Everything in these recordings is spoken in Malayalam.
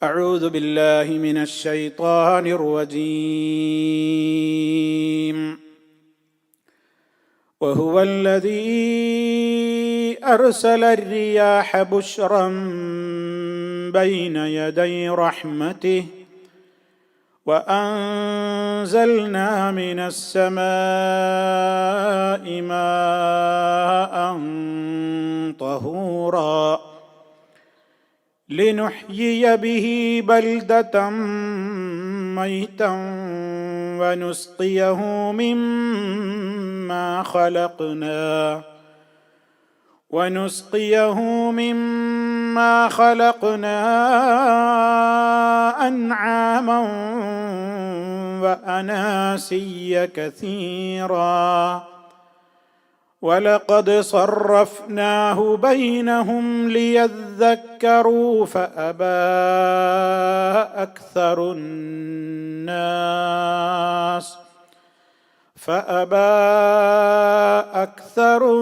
أعوذ بالله من الشيطان الرجيم وهو الذي أرسل الرياح بشرا بين يدي رحمته وأنزلنا من السماء ماء طهورا لنحيي به بلدة ميتا ونسقيه مما خلقنا أنعاما وأناسيا كثيرا ولقد صرفناه بينهم ليذكروا فأبى أكثر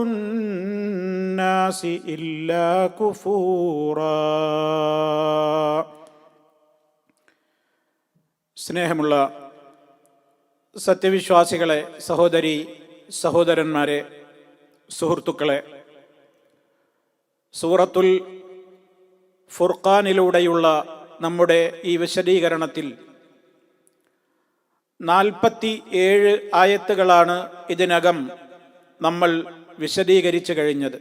الناس إلا كفورا. സ്നേഹമുള്ള സത്യവിശ്വാസികളെ, സഹോദരി സഹോദരന്മാരെ, സുഹൃത്തുക്കളെ, സൂറത്തുൽ ഫുർഖാനിലൂടെയുള്ള നമ്മുടെ ഈ വിശദീകരണത്തിൽ 47 ആയത്തുകളാണ് ഇതിനകം നമ്മൾ വിശദീകരിച്ചു കഴിഞ്ഞത്.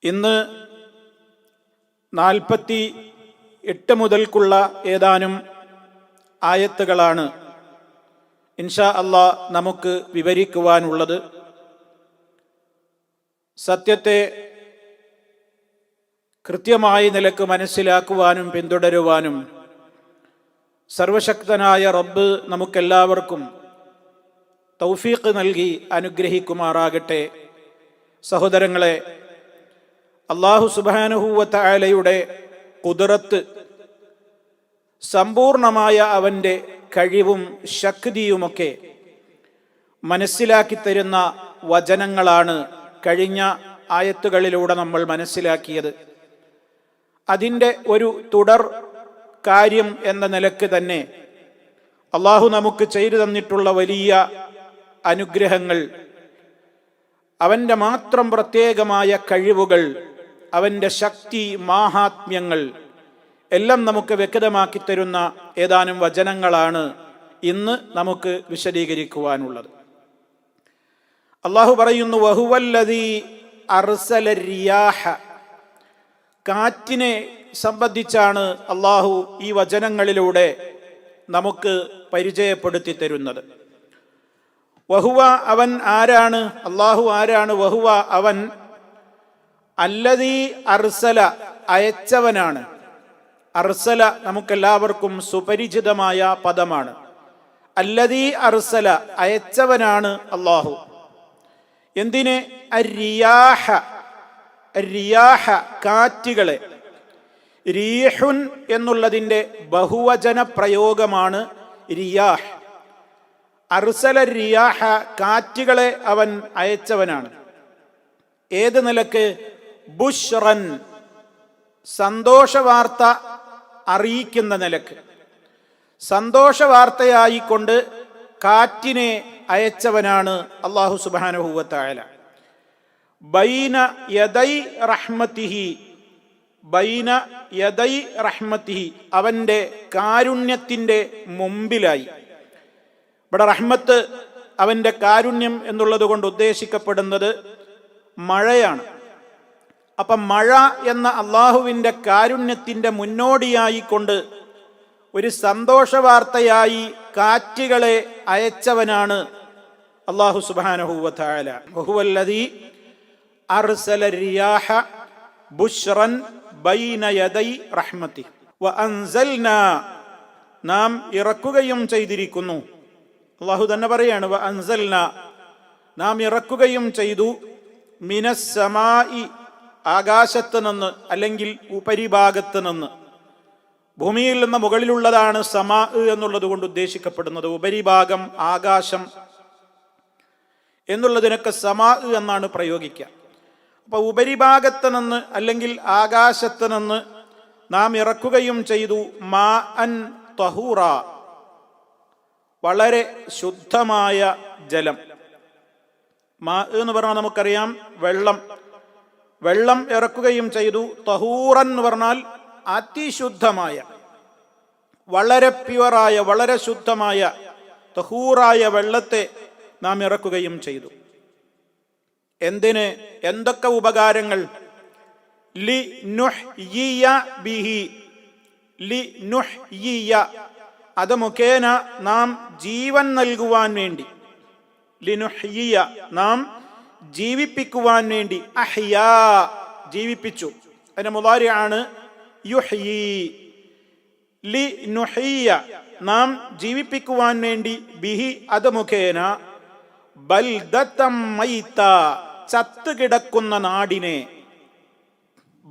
ഇന്ന് 48 മുതൽക്കുള്ള ഏതാനും ആയത്തുകളാണ് ഇൻഷാ അല്ലാഹ് നമുക്ക് വിവരിക്കുവാനുള്ളത്. സത്യത്തെ കൃത്യമായ നിലക്ക് മനസ്സിലാക്കുവാനും പിന്തുടരുവാനും സർവശക്തനായ റബ്ബ് നമുക്കെല്ലാവർക്കും തൗഫീഖ് നൽകി അനുഗ്രഹിക്കുമാറാകട്ടെ. സഹോദരങ്ങളെ, അല്ലാഹു സുബ്ഹാനഹു വ തആലയുടെ ഖുദ്റത്ത്, സമ്പൂർണമായ അവൻ്റെ കഴിവും ശക്തിയുമൊക്കെ മനസ്സിലാക്കി തരുന്ന വചനങ്ങളാണ് കഴിഞ്ഞ ആയത്തുകളിലൂടെ നമ്മൾ മനസ്സിലാക്കിയത്. അതിൻ്റെ ഒരു തുടർ കാര്യം എന്ന നിലക്ക് തന്നെ അള്ളാഹു നമുക്ക് ചെയ്തു തന്നിട്ടുള്ള വലിയ അനുഗ്രഹങ്ങൾ, അവൻ്റെ മാത്രം പ്രത്യേകമായ കഴിവുകൾ, അവൻ്റെ ശക്തി, മാഹാത്മ്യങ്ങൾ എല്ലാം നമുക്ക് വ്യക്തമാക്കി തരുന്ന ഏതാനും വചനങ്ങളാണ് ഇന്ന് നമുക്ക് വിശദീകരിക്കുവാനുള്ളത്. അള്ളാഹു പറയുന്നു, വഹുവല്ലദീ അർസല റിയാഹ. കാറ്റിനെ സംബന്ധിച്ചാണ് അള്ളാഹു ഈ വചനങ്ങളിലൂടെ നമുക്ക് പരിചയപ്പെടുത്തി തരുന്നത്. വഹുവ, അവൻ ആരാണ്? അള്ളാഹു ആരാണ്? വഹുവ, അവൻ അല്ലദീ അർസല, അയച്ചവനാണ്. അർസല നമുക്കെല്ലാവർക്കും സുപരിചിതമായ പദമാണ്. അല്ലദീ അർസല, അയച്ചവനാണ് അള്ളാഹു. എന്തിനെ? അരിയാഹ, റിയാഹ, കാറ്റുകളെ. റീഹുൻ എന്നുള്ളതിൻ്റെ ബഹുവചന പ്രയോഗമാണ് റിയാഹ്. അർസല റിയാഹ, കാറ്റുകളെ അവൻ അയച്ചവനാണ്. ഏത് നിലക്ക്? ബുഷ്റൻ, സന്തോഷവാർത്ത അറിയിക്കുന്ന നിലക്ക്. സന്തോഷവാർത്തയായിക്കൊണ്ട് കാറ്റിനെ അയച്ചവനാണ് അല്ലാഹു സുബ്ഹാനഹു വ തആല. ബൈന യദൈ റഹ്മതിഹി, ബൈന യദൈ റഹ്മതിഹി, അവൻ്റെ കാരുണ്യത്തിൻ്റെ മുമ്പിലായി. ഇവിടെ റഹ്മത്ത്, അവൻ്റെ കാരുണ്യം എന്നുള്ളത് കൊണ്ട് ഉദ്ദേശിക്കപ്പെടുന്നത് മഴയാണ്. അപ്പം മഴ എന്ന അള്ളാഹുവിൻ്റെ കാരുണ്യത്തിൻ്റെ മുന്നോടിയായിക്കൊണ്ട് ഒരു സന്തോഷവാർത്തയായി കാറ്റുകളെ അയച്ചവനാണ് അല്ലാഹു സുബ്ഹാനഹു വ തആല. വഹുവല്ലദീ അർസല റിയാഹ ബുശ്റൻ ബൈന യദൈ റഹ്മതിഹി വഅൻസൽനാ, നാം ഇറക്കുകയും ചെയ്തിരിക്കുന്നു. അല്ലാഹു തന്നെ പറയാണ്, വഅൻസൽനാ, നാം ഇറക്കുകയും ചെയ്തു, മിനസ്സമായി, ആകാശത്ത് നിന്ന് അല്ലെങ്കിൽ ഉപരിഭാഗത്ത് നിന്ന്. ഭൂമിയിൽ നിന്ന് മുകളിലുള്ളതാണ് സമാ എന്നുള്ളത് കൊണ്ട് ഉദ്ദേശിക്കപ്പെടുന്നത്. ഉപരിഭാഗം, ആകാശം എന്നുള്ളതിനൊക്കെ സമാ എന്നാണ് പ്രയോഗിക്കുക. അപ്പോൾ ഉപരിഭാഗത്ത് നിന്ന് അല്ലെങ്കിൽ ആകാശത്ത് നിന്ന് നാം ഇറക്കുകയും ചെയ്തു മാ അൻ തഹൂറ, വളരെ ശുദ്ധമായ ജലം. മാ എന്ന് പറഞ്ഞാൽ നമുക്കറിയാം വെള്ളം ഇറക്കുകയും ചെയ്തു. തഹൂറൻ എന്ന് പറഞ്ഞാൽ അതിശുദ്ധമായ, വളരെ പ്യുവറായ, വളരെ ശുദ്ധമായ തഹൂറായ വെള്ളത്തെ നാം ഇറക്കുകയും ചെയ്തു. എന്തിന്? എന്തൊക്കെ ഉപകാരങ്ങൾ? ലി നുഹ്യിയ ബിഹി, ലി നുഹ്യിയ, അത് മുഖേന നാം ജീവൻ നൽകുവാൻ വേണ്ടി. ലിനുഹ്യിയ, നാം ജീവിപ്പിക്കുവാൻ വേണ്ടി. അഹ്യാ, ജീവിപ്പിച്ചു. അതിന്റെ മുദാരിഅാണ് യുഹ്യി. ലിനുഹ്യിയ, നാം ജീവിപ്പിക്കുവാൻ വേണ്ടി. ബിഹി, അത് മുഖേന. ബൽദതം മൈത, ചത്തുകിടക്കുന്ന നാടിനെ.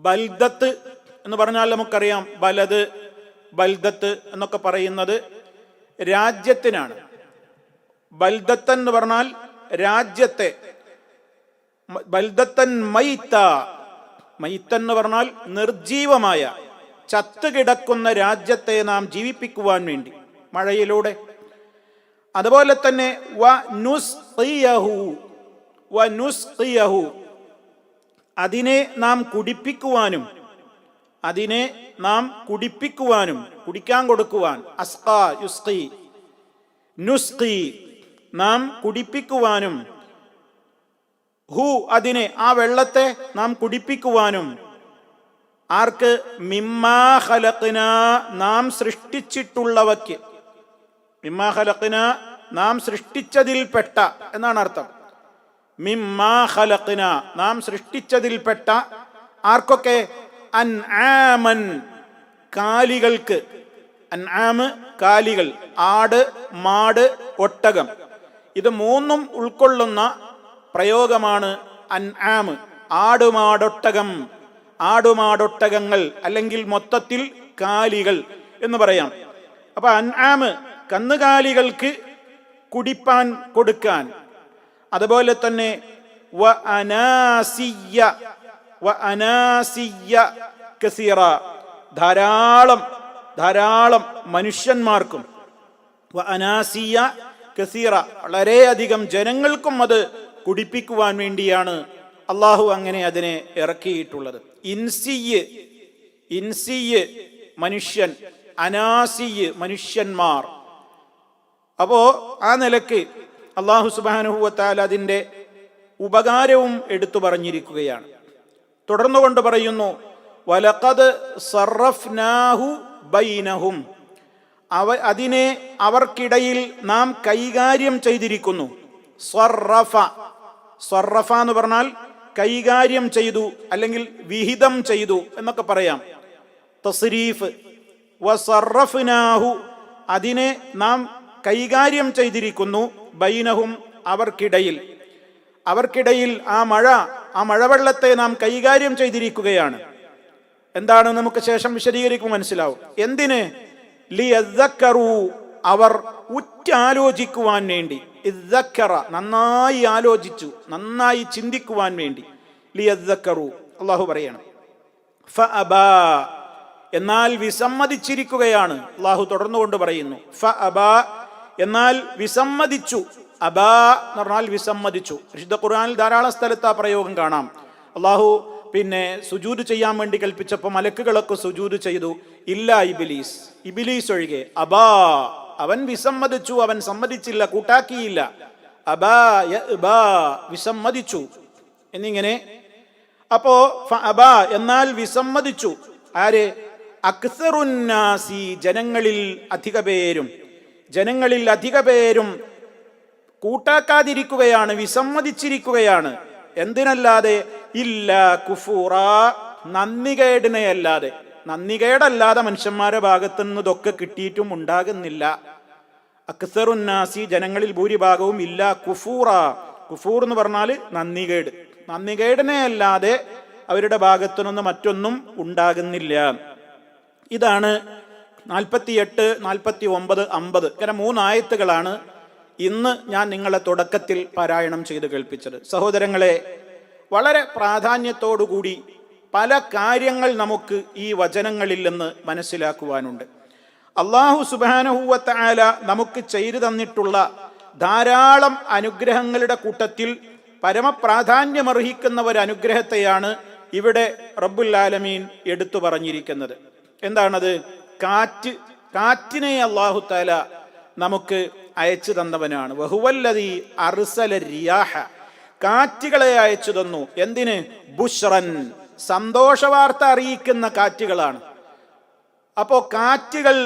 ബൽദത്ത് എന്ന് പറഞ്ഞാൽ നമുക്കറിയാം, ബലദ്, ബൽദത്ത് എന്നൊക്കെ പറയുന്നത് രാജ്യത്തിനാണ്. ബൽദത്തൻ എന്ന് പറഞ്ഞാൽ രാജ്യത്തെ. ബൽദത്തൻ മൈത്ത, മൈത്തൻ എന്ന് പറഞ്ഞാൽ നിർജീവമായ, ചത്തുകിടക്കുന്ന രാജ്യത്തെ നാം ജീവിപ്പിക്കുവാൻ വേണ്ടി മഴയിലൂടെ. അതുപോലെ തന്നെ വനുസ്ഖിയഹു, അതിനെ നാം കുടിപ്പിക്കുവാനും, അതിനെ നാം കുടിപ്പിക്കുവാനും, കുടിക്കാൻ കൊടുക്കുവാൻ. അസ്ഖാ യുസ്ഖി, നുസ്ഖി, നാം കുടിപ്പിക്കുവാനും. ഹു, അതിനെ, ആ വെള്ളത്തെ നാം കുടിപ്പിക്കുവാനും. ആർക്ക്? മിമ്മാ ഖലഖ്ന, നാം സൃഷ്ടിച്ചിട്ടുള്ളവയ്ക്ക്. മിമ്മാ ഖലഖ്ന, നാം സൃഷ്ടിച്ചതിൽപ്പെട്ട എന്നാണ് അർത്ഥം. മിമ്മാ ഖലഖ്ന, നാം സൃഷ്ടിച്ചതിൽപ്പെട്ട. ആർക്കൊക്കെ? അൻആമൻ, കാലികൾക്ക്. അൻആമ്, കാലികൾ. ആട്, മാട്, ഒട്ടകം, ഇത് മൂന്നും ഉൾക്കൊള്ളുന്ന പ്രയോഗമാണ് അൻആമ്. ആടുമാടൊട്ടകം, ആടുമാടൊട്ടകങ്ങൾ, അല്ലെങ്കിൽ മൊത്തത്തിൽ കാലികൾ എന്ന് പറയാം. അപ്പൊ അൻആമ്, കന്നുകാലികൾക്ക് കുടിപ്പാൻ കൊടുക്കാൻ. അതുപോലെ തന്നെ വഅനാസിയ്യ കസീറ, ധാരാളം മനുഷ്യന്മാർക്കും. വഅനാസിയ്യ കസീറ, വളരെയധികം ജനങ്ങൾക്കും അത് കുടിപ്പിക്കുവാൻ വേണ്ടിയാണ് അള്ളാഹു അങ്ങനെ അതിനെ ഇറക്കിയിട്ടുള്ളത്. ഇൻസിയ് മനുഷ്യൻ, അനാസിയ് മനുഷ്യന്മാർ. അപ്പോ ആ നിലക്ക് അള്ളാഹു സുബ്ഹാനഹു വ തആല അതിൻ്റെ ഉപകാരവും എടുത്തു പറഞ്ഞിരിക്കുകയാണ്. തുടർന്നുകൊണ്ട് പറയുന്നു, വലഖദ് സറഫ്നാഹു ബൈനഹും, അതിനെ അവർക്കിടയിൽ നാം കൈകാര്യം ചെയ്തിരിക്കുന്നു. സ്വറഫ എന്ന് പറഞ്ഞാൽ കൈകാര്യം ചെയ്തു, അല്ലെങ്കിൽ വിഹിതം ചെയ്തു എന്നൊക്കെ പറയാം. തസ്രീഫ്. വസറഫ്നാഹു, അതിനെ നാം കൈകാര്യം ചെയ്തിരിക്കുന്നു. ബൈനഹും, അവർക്കിടയിൽ ആ മഴവെള്ളത്തെ നാം കൈകാര്യം ചെയ്തിരിക്കുകയാണ്. എന്താണ്? നമുക്ക് ശേഷം വിശദീകരിക്കും, മനസ്സിലാവും. എന്തിന്? ലിയദ്ദക്കറു, അവർ ഉറ്റാലോചിക്കുവാൻ വേണ്ടി. ഇദ്ദക്കറ, നന്നായി ആലോചിച്ചു, നന്നായി ചിന്തിക്കുവാൻ വേണ്ടി. ലിയദ്ദക്കറു, അള്ളാഹു പറയണം. ഫഅബാ, എന്നാൽ വിസമ്മതിച്ചിരിക്കുകയാണ്. അള്ളാഹു തുടർന്നുകൊണ്ട് പറയുന്നു, ഫഅബാ, എന്നാൽ വിസമ്മതിച്ചു. അബാ എന്ന് പറഞ്ഞാൽ വിസമ്മതിച്ചു. വിശുദ്ധ ഖുർആനിൽ ധാരാളം സ്ഥലത്ത് ആ പ്രയോഗം കാണാം. അള്ളാഹു സുജൂദ് ചെയ്യാൻ വേണ്ടി കൽപ്പിച്ചപ്പോൾ മലക്കുകളൊക്കെ സുജൂദ് ചെയ്തു. ഇല്ല ഇബ്ലീസ് ഒഴികെ. അബാ, അവൻ വിസമ്മതിച്ചു, അവൻ സമ്മതിച്ചില്ല, കൂട്ടാക്കിയില്ല. അബാ യഅബാ, വിസമ്മതിച്ചു എന്നിങ്ങനെ. അപ്പോ ഫഅബാ, എന്നാൽ വിസമ്മതിച്ചു. ആര്? അക്സറുന്നാസി, ജനങ്ങളിൽ അധിക പേരും കൂട്ടാക്കാതിരിക്കുകയാണ്, വിസമ്മതിച്ചിരിക്കുകയാണ്. എന്തിനല്ലാതെ? ഇല്ല കുഫൂറ, നന്ദികേടല്ലാതെ മനുഷ്യന്മാരുടെ ഭാഗത്തു നിന്ന് ഇതൊക്കെ കിട്ടിയിട്ടും ഉണ്ടാകുന്നില്ല. അക്സറുന്നാസി, ജനങ്ങളിൽ ഭൂരിഭാഗവും. ഇല്ല കുഫൂറ, കുഫൂർ എന്ന് പറഞ്ഞാൽ നന്ദികേടിനെ അല്ലാതെ അവരുടെ ഭാഗത്തു നിന്ന് മറ്റൊന്നും ഉണ്ടാകുന്നില്ല. ഇതാണ് 48, 49, 50 ഇങ്ങനെ 3 ആയത്തുകളാണ് ഇന്ന് ഞാൻ നിങ്ങളെ തുടക്കത്തിൽ പാരായണം ചെയ്ത് കേൾപ്പിച്ചത്. സഹോദരങ്ങളെ, വളരെ പ്രാധാന്യത്തോടുകൂടി പല കാര്യങ്ങൾ നമുക്ക് ഈ വചനങ്ങളിൽ നിന്ന് മനസ്സിലാക്കുവാനുണ്ട്. അല്ലാഹു സുബ്ഹാനഹു വ തആല നമുക്ക് ചെയ്തു തന്നിട്ടുള്ള ധാരാളം അനുഗ്രഹങ്ങളുടെ കൂട്ടത്തിൽ പരമപ്രാധാന്യമർഹിക്കുന്ന ഒരു അനുഗ്രഹത്തെയാണ് ഇവിടെ റബ്ബുൽ ആലമീൻ എടുത്തു പറഞ്ഞിരിക്കുന്നത്. എന്താണത്? കാറ്റിനെ അല്ലാഹു തആല നമുക്ക് അയച്ചു തന്നവനാണ്. വഹുവല്ലദീ അർസല റിയാഹ, കാറ്റുകളെ അയച്ചു തന്നു. എന്തിന്? ബുശ്റൻ, സന്തോഷവാർത്ത അറിയിക്കുന്ന കാറ്റുകളാണ്. അപ്പോ കാറ്റുകൾ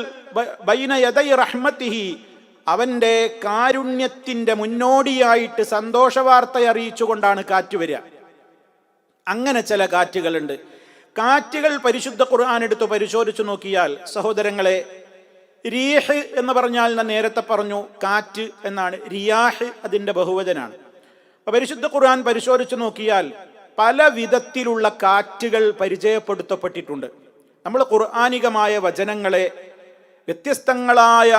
ബൈന യദൈ റഹ്മത്തിഹി, അവന്റെ കാരുണ്യത്തിന്റെ മുന്നോടിയായിട്ട് സന്തോഷവാർത്ത അറിയിച്ചുകൊണ്ടാണ് കാറ്റ് വരിക. അങ്ങനെ ചില കാറ്റുകളുണ്ട്. കാറ്റുകൾ പരിശുദ്ധ ഖുർആൻ എടുത്ത് പരിശോധിച്ചു നോക്കിയാൽ സഹോദരങ്ങളെ, റീഹ് എന്ന് പറഞ്ഞാൽ ഞാൻ നേരത്തെ പറഞ്ഞു കാറ്റ് എന്നാണ്. റിയാഹ് അതിന്റെ ബഹുവചനാണ്. അപ്പൊ പരിശുദ്ധ ഖുർആൻ പരിശോധിച്ചു നോക്കിയാൽ പല വിധത്തിലുള്ള കാറ്റുകൾ പരിചയപ്പെടുത്തപ്പെട്ടിട്ടുണ്ട്. നമ്മൾ ഖുർആനികമായ വചനങ്ങളെ വ്യത്യസ്തങ്ങളായ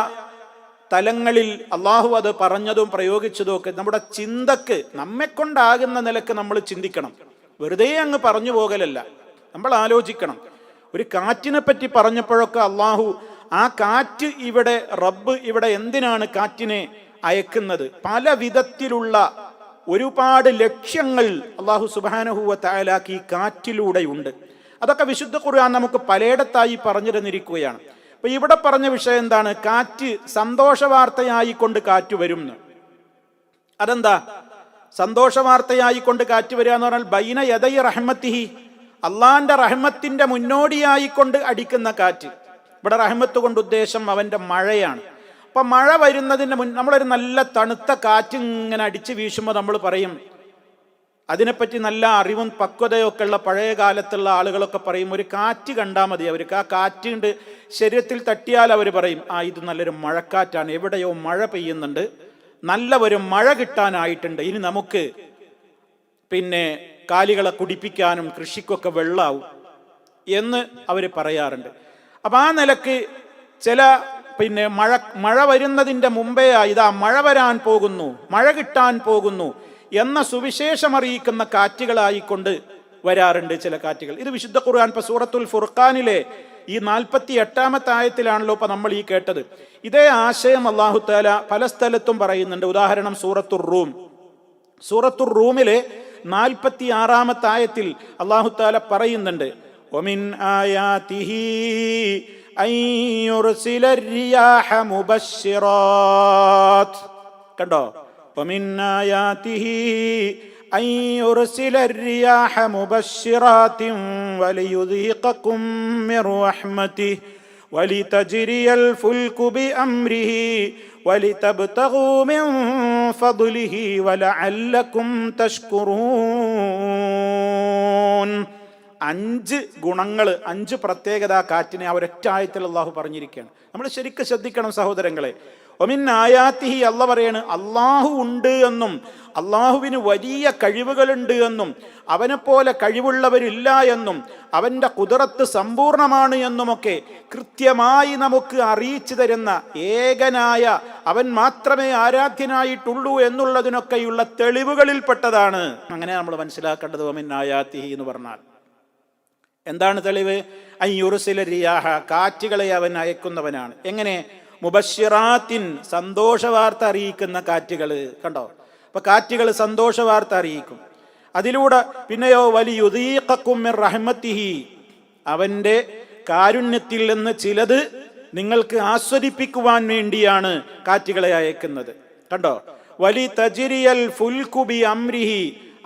തലങ്ങളിൽ അള്ളാഹു അത് പറഞ്ഞതും പ്രയോഗിച്ചതും ഒക്കെ നമ്മുടെ ചിന്തക്ക് നമ്മെക്കൊണ്ടാകുന്ന നിലക്ക് നമ്മൾ ചിന്തിക്കണം. വെറുതെ അങ്ങ് പറഞ്ഞു പോകലല്ല, നമ്മൾ ആലോചിക്കണം. ഒരു കാറ്റിനെ പറ്റി പറഞ്ഞപ്പോഴൊക്കെ അള്ളാഹു ആ കാറ്റ് ഇവിടെ, റബ്ബ് ഇവിടെ എന്തിനാണ് കാറ്റിനെ അയക്കുന്നത്? പല വിധത്തിലുള്ള ഒരുപാട് ലക്ഷ്യങ്ങൾ അള്ളാഹു സുബ്ഹാനഹു വ തആലാക്ക് ഈ കാറ്റിലൂടെയുണ്ട്. അതൊക്കെ വിശുദ്ധ ഖുർആൻ നമുക്ക് പലയിടത്തായി പറഞ്ഞു തന്നിരിക്കുകയാണ്. അപ്പൊ ഇവിടെ പറഞ്ഞ വിഷയം എന്താണ്? കാറ്റ് സന്തോഷവാർത്തയായിക്കൊണ്ട് കാറ്റ് വരും. അതെന്താ സന്തോഷവാർത്തയായിക്കൊണ്ട് കാറ്റ് വരിക എന്ന് പറഞ്ഞാൽ? ബൈന യദൈ റഹ്മത്തിഹി, അള്ളാന്റെ റഹ്മത്തിന്റെ മുന്നോടിയായിക്കൊണ്ട് അടിക്കുന്ന കാറ്റ്. ഇവിടെ റഹ്മത്ത് കൊണ്ട് ഉദ്ദേശം അവന്റെ മഴയാണ്. അപ്പൊ മഴ വരുന്നതിന് നമ്മളൊരു നല്ല തണുത്ത കാറ്റ് ഇങ്ങനെ അടിച്ച് വീശുമ്പോൾ നമ്മൾ പറയും, അതിനെപ്പറ്റി നല്ല അറിവും പക്വതയൊക്കെ ഉള്ള പഴയ കാലത്തുള്ള ആളുകളൊക്കെ പറയും, ഒരു കാറ്റ് കണ്ടാൽ മതി അവർക്ക്. ആ കാറ്റ് ശരീരത്തിൽ തട്ടിയാൽ അവർ പറയും, ഇത് നല്ലൊരു മഴക്കാറ്റാണ്, എവിടെയോ മഴ പെയ്യുന്നുണ്ട്, നല്ല ഒരു മഴ കിട്ടാനായിട്ടുണ്ട്, ഇനി നമുക്ക് കാലികളെ കുടിപ്പിക്കാനും കൃഷിക്കൊക്കെ വെള്ളാവും എന്ന് അവർ പറയാറുണ്ട്. അപ്പം ആ നിലക്ക് ചില മഴ വരുന്നതിൻ്റെ മുമ്പേ ഇതാ മഴ വരാൻ പോകുന്നു, മഴ കിട്ടാൻ പോകുന്നു എന്ന സുവിശേഷമറിയിക്കുന്ന കാറ്റുകളായിക്കൊണ്ട് വരാറുണ്ട് ചില കാറ്റുകൾ. ഇത് വിശുദ്ധ ഖുർആൻ ഇപ്പൊ സൂറത്തുൽ ഫുർഖാനിലെ ഈ 48-ാമത്തെ ആയത്തിലാണല്ലോ ഇപ്പൊ നമ്മൾ ഈ കേട്ടത്. ഇതേ ആശയം അല്ലാഹു തആല പല സ്ഥലത്തും പറയുന്നുണ്ട്. ഉദാഹരണം സൂറത്തുർ റൂമിലെ 46-ാമത്തെ ആയത്തിൽ അല്ലാഹു തആല പറയുന്നുണ്ട്, വമിൻ ആയാതിഹി അയ്യുർസില റിയാഹ മുബശ്ശിറാത്ത്. കണ്ടോ? ومن آياته أن يرسل الرياح مبشرات وليذيقكم من رحمته ولتجري الفلك بأمره ولتبتغوا من فضله ولعلكم تشكرون. 5 ഗുണങ്ങൾ, 5 പ്രത്യേകത കാറ്റിനെ ആ ഒരൊറ്റ ആയത്തിൽ അള്ളാഹു പറഞ്ഞിരിക്കുകയാണ്. നമ്മൾ ശരിക്കും ശ്രദ്ധിക്കണം സഹോദരങ്ങളെ. ഒമിൻ ആയാത്തിഹി, അല്ല പറയാണ് അള്ളാഹു ഉണ്ട് എന്നും അള്ളാഹുവിന് വലിയ കഴിവുകളുണ്ട് എന്നും അവനെപ്പോലെ കഴിവുള്ളവരില്ല എന്നും അവൻ്റെ ഖുദ്റത്ത് സമ്പൂർണമാണ് എന്നുമൊക്കെ കൃത്യമായി നമുക്ക് അറിയിച്ചു തരുന്ന ഏകനായ അവൻ മാത്രമേ ആരാധ്യനായിട്ടുള്ളൂ എന്നുള്ളതിനൊക്കെയുള്ള തെളിവുകളിൽപ്പെട്ടതാണ്. അങ്ങനെ നമ്മൾ മനസ്സിലാക്കേണ്ടത്. ഒമിൻ ആയാത്തിഹി എന്ന് പറഞ്ഞാൽ എന്താണ് തെളിവ്? അയ്യുർസില റിയാഹ, കാറ്റുകളെ അവൻ അയക്കുന്നവനാണ്. എങ്ങനെ? മുബശ്ശിറാത്തിൻ, സന്തോഷവാർത്ത അറിയിക്കുന്ന കാറ്റുകൾ. കണ്ടോ? അപ്പൊ കാറ്റുകൾ സന്തോഷവാർത്ത അറിയിക്കും. അതിലൂടെ പിന്നെയോ വലിയുദീഖക്കും മിർ റഹ്മത്തിഹി, അവന്റെ കാരുണ്യത്തിൽ നിന്ന് ചിലത് നിങ്ങൾക്ക് ആസ്വദിപ്പിക്കുവാൻ വേണ്ടിയാണ് കാറ്റുകളെ അയക്കുന്നത്. കണ്ടോ? വലി തജ്രിയൽ ഫുൽകു ബി അംരിഹി,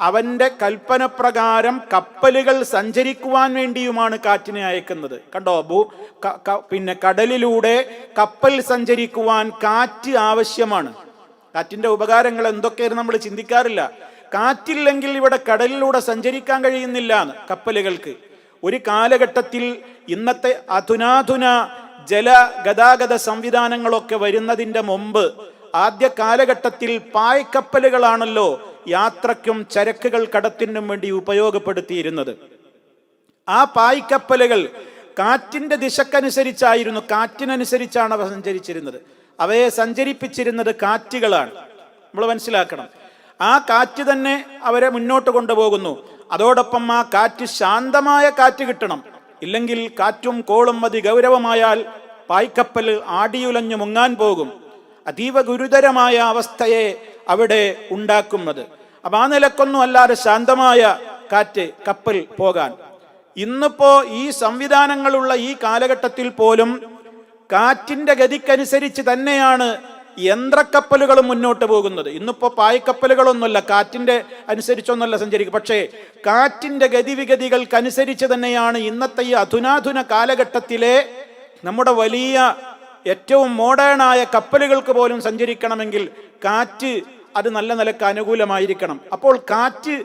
അവന്റെ കൽപ്പന പ്രകാരം കപ്പലുകൾ സഞ്ചരിക്കുവാൻ വേണ്ടിയുമാണ് കാറ്റിനെ അയക്കുന്നത്. കണ്ടോ? കടലിലൂടെ കപ്പൽ സഞ്ചരിക്കുവാൻ കാറ്റ് ആവശ്യമാണ്. കാറ്റിന്റെ ഉപകാരങ്ങൾ എന്തൊക്കെയായിരുന്നു നമ്മൾ ചിന്തിക്കാറില്ല. കാറ്റില്ലെങ്കിൽ ഇവിടെ കടലിലൂടെ സഞ്ചരിക്കാൻ കഴിയുന്നില്ല കപ്പലുകൾക്ക്. ഒരു കാലഘട്ടത്തിൽ ഇന്നത്തെ അധുനാധുന ജല ഗതാഗത സംവിധാനങ്ങളൊക്കെ വരുന്നതിന്റെ മുമ്പ് ആദ്യ കാലഘട്ടത്തിൽ പായ്ക്കപ്പലുകളാണല്ലോ യാത്രയ്ക്കും ചരക്കുകൾ കടത്തിനും വേണ്ടി ഉപയോഗപ്പെടുത്തിയിരുന്നത്. ആ പായ്ക്കപ്പലുകൾ കാറ്റിന്റെ ദിശക്കനുസരിച്ചായിരുന്നു, കാറ്റിനനുസരിച്ചാണ് അവ സഞ്ചരിച്ചിരുന്നത്. അവയെ സഞ്ചരിപ്പിച്ചിരുന്നത് കാറ്റുകളാണ്. നമ്മൾ മനസ്സിലാക്കണം. ആ കാറ്റ് തന്നെ അവരെ മുന്നോട്ട് കൊണ്ടുപോകുന്നു. അതോടൊപ്പം ആ കാറ്റ് ശാന്തമായ കാറ്റ് കിട്ടണം. ഇല്ലെങ്കിൽ കാറ്റും കോളും അതിഗൗരവമായാൽ പായ്ക്കപ്പൽ ആടിയുലഞ്ഞു മുങ്ങാൻ പോകും. അതീവ ഗുരുതരമായ അവസ്ഥയെ അവിടെ ഉണ്ടാക്കുന്നത്. അപ്പൊ ആ നിലക്കൊന്നും അല്ലാതെ ശാന്തമായ കാറ്റ് കപ്പൽ പോകാൻ. ഇന്നിപ്പോ ഈ സംവിധാനങ്ങളുള്ള ഈ കാലഘട്ടത്തിൽ പോലും കാറ്റിന്റെ ഗതിക്കനുസരിച്ച് തന്നെയാണ് യന്ത്രക്കപ്പലുകളും മുന്നോട്ട് പോകുന്നത്. ഇന്നിപ്പോ പായ്ക്കപ്പലുകളൊന്നുമല്ല, കാറ്റിന്റെ അനുസരിച്ചൊന്നുമല്ല സഞ്ചരിക്കുക. പക്ഷേ കാറ്റിന്റെ ഗതിവിഗതികൾക്കനുസരിച്ച് തന്നെയാണ് ഇന്നത്തെ ഈ അധുനാധുന കാലഘട്ടത്തിലെ നമ്മുടെ വലിയ ഏറ്റവും മോഡേണായ കപ്പലുകൾക്ക് പോലും സഞ്ചരിക്കണമെങ്കിൽ കാറ്റ് അത് നല്ല നിലക്ക് അനുകൂലമായിരിക്കണം. അപ്പോൾ കാറ്റ്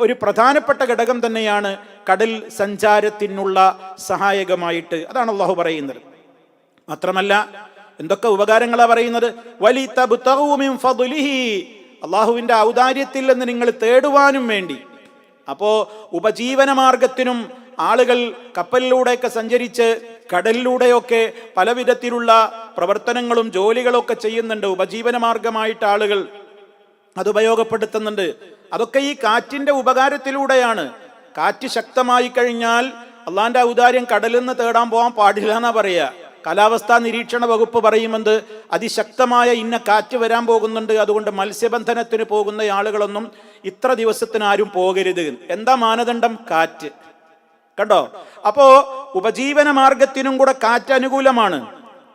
ഒരു പ്രധാനപ്പെട്ട ഘടകം തന്നെയാണ് കടൽ സഞ്ചാരത്തിനുള്ള സഹായകമായിട്ട്. അതാണ് അള്ളാഹു പറയുന്നത്. മാത്രമല്ല എന്തൊക്കെ ഉപകാരങ്ങളാണ് പറയുന്നത്? അള്ളാഹുവിന്റെ ഔദാര്യത്തിൽ നിന്ന് നിങ്ങൾ തേടുവാനും വേണ്ടി. അപ്പോ ഉപജീവന മാർഗത്തിനും ആളുകൾ കപ്പലിലൂടെയൊക്കെ സഞ്ചരിച്ച് കടലിലൂടെയൊക്കെ പല വിധത്തിലുള്ള പ്രവർത്തനങ്ങളും ജോലികളൊക്കെ ചെയ്യുന്നുണ്ട്. ഉപജീവന മാർഗമായിട്ട് ആളുകൾ അത് ഉപയോഗപ്പെടുത്തുന്നുണ്ട്. അതൊക്കെ ഈ കാറ്റിന്റെ ഉപകാരത്തിലൂടെയാണ്. കാറ്റ് ശക്തമായി കഴിഞ്ഞാൽ അള്ളാന്റെ ഔദാര്യം കടലിൽ നിന്ന് തേടാൻ പോകാൻ പാടില്ല എന്നാ പറയുക. കാലാവസ്ഥാ നിരീക്ഷണ വകുപ്പ് പറയുമെന്ന് അതിശക്തമായ ഇന്ന കാറ്റ് വരാൻ പോകുന്നുണ്ട്, അതുകൊണ്ട് മത്സ്യബന്ധനത്തിന് പോകുന്ന ആളുകളൊന്നും ഇത്ര ദിവസത്തിന് ആരും പോകരുത്. എന്താ മാനദണ്ഡം? കാറ്റ്. കണ്ടോ? അപ്പോ ഉപജീവന മാർഗത്തിനും കൂടെ കാറ്റ് അനുകൂലമാണ്.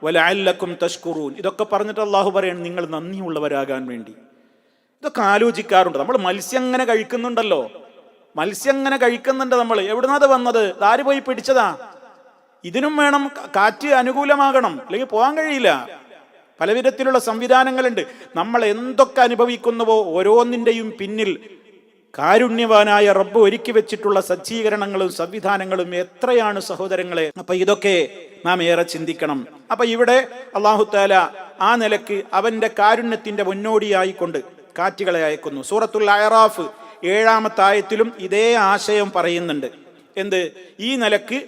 വലഅല്ലക്കും തഷ്കുറൂൻ. ഇതൊക്കെ പറഞ്ഞിട്ട് അള്ളാഹു പറയണം നിങ്ങൾ നന്ദിയുള്ളവരാകാൻ വേണ്ടി. ഇതൊക്കെ ആലോചിക്കാറുണ്ട്. നമ്മൾ മത്സ്യം അങ്ങനെ കഴിക്കുന്നുണ്ടല്ലോ, മത്സ്യം അങ്ങനെ കഴിക്കുന്നുണ്ട് നമ്മൾ. എവിടുന്നത് വന്നത്? ആര് പോയി പിടിച്ചതാ? ഇതിനും വേണം കാറ്റ് അനുകൂലമാകണം, അല്ലെങ്കിൽ പോകാൻ കഴിയില്ല. പലവിധത്തിലുള്ള സംവിധാനങ്ങളുണ്ട്. നമ്മൾ എന്തൊക്കെ അനുഭവിക്കുന്നുവോ ഓരോന്നിൻ്റെയും പിന്നിൽ കാരുണ്യവാനായ റബ്ബ് ഒരുക്കി വെച്ചിട്ടുള്ള സജ്ജീകരണങ്ങളും സംവിധാനങ്ങളും എത്രയാണ് സഹോദരങ്ങളെ. അപ്പൊ ഇതൊക്കെ നാം ഏറെ ചിന്തിക്കണം. അപ്പൊ ഇവിടെ അല്ലാഹു തആല ആ നിലക്ക് അവന്റെ കാരുണ്യത്തിന്റെ മുന്നോടിയായിക്കൊണ്ട് കാറ്റുകളെ അയക്കുന്നു. സൂറത്തുൽ അഅറാഫ് 7-ാമത്തെ ആയത്തിലും ഇതേ ആശയം പറയുന്നുണ്ട്. എന്ത്? ഈ നിലക്ക്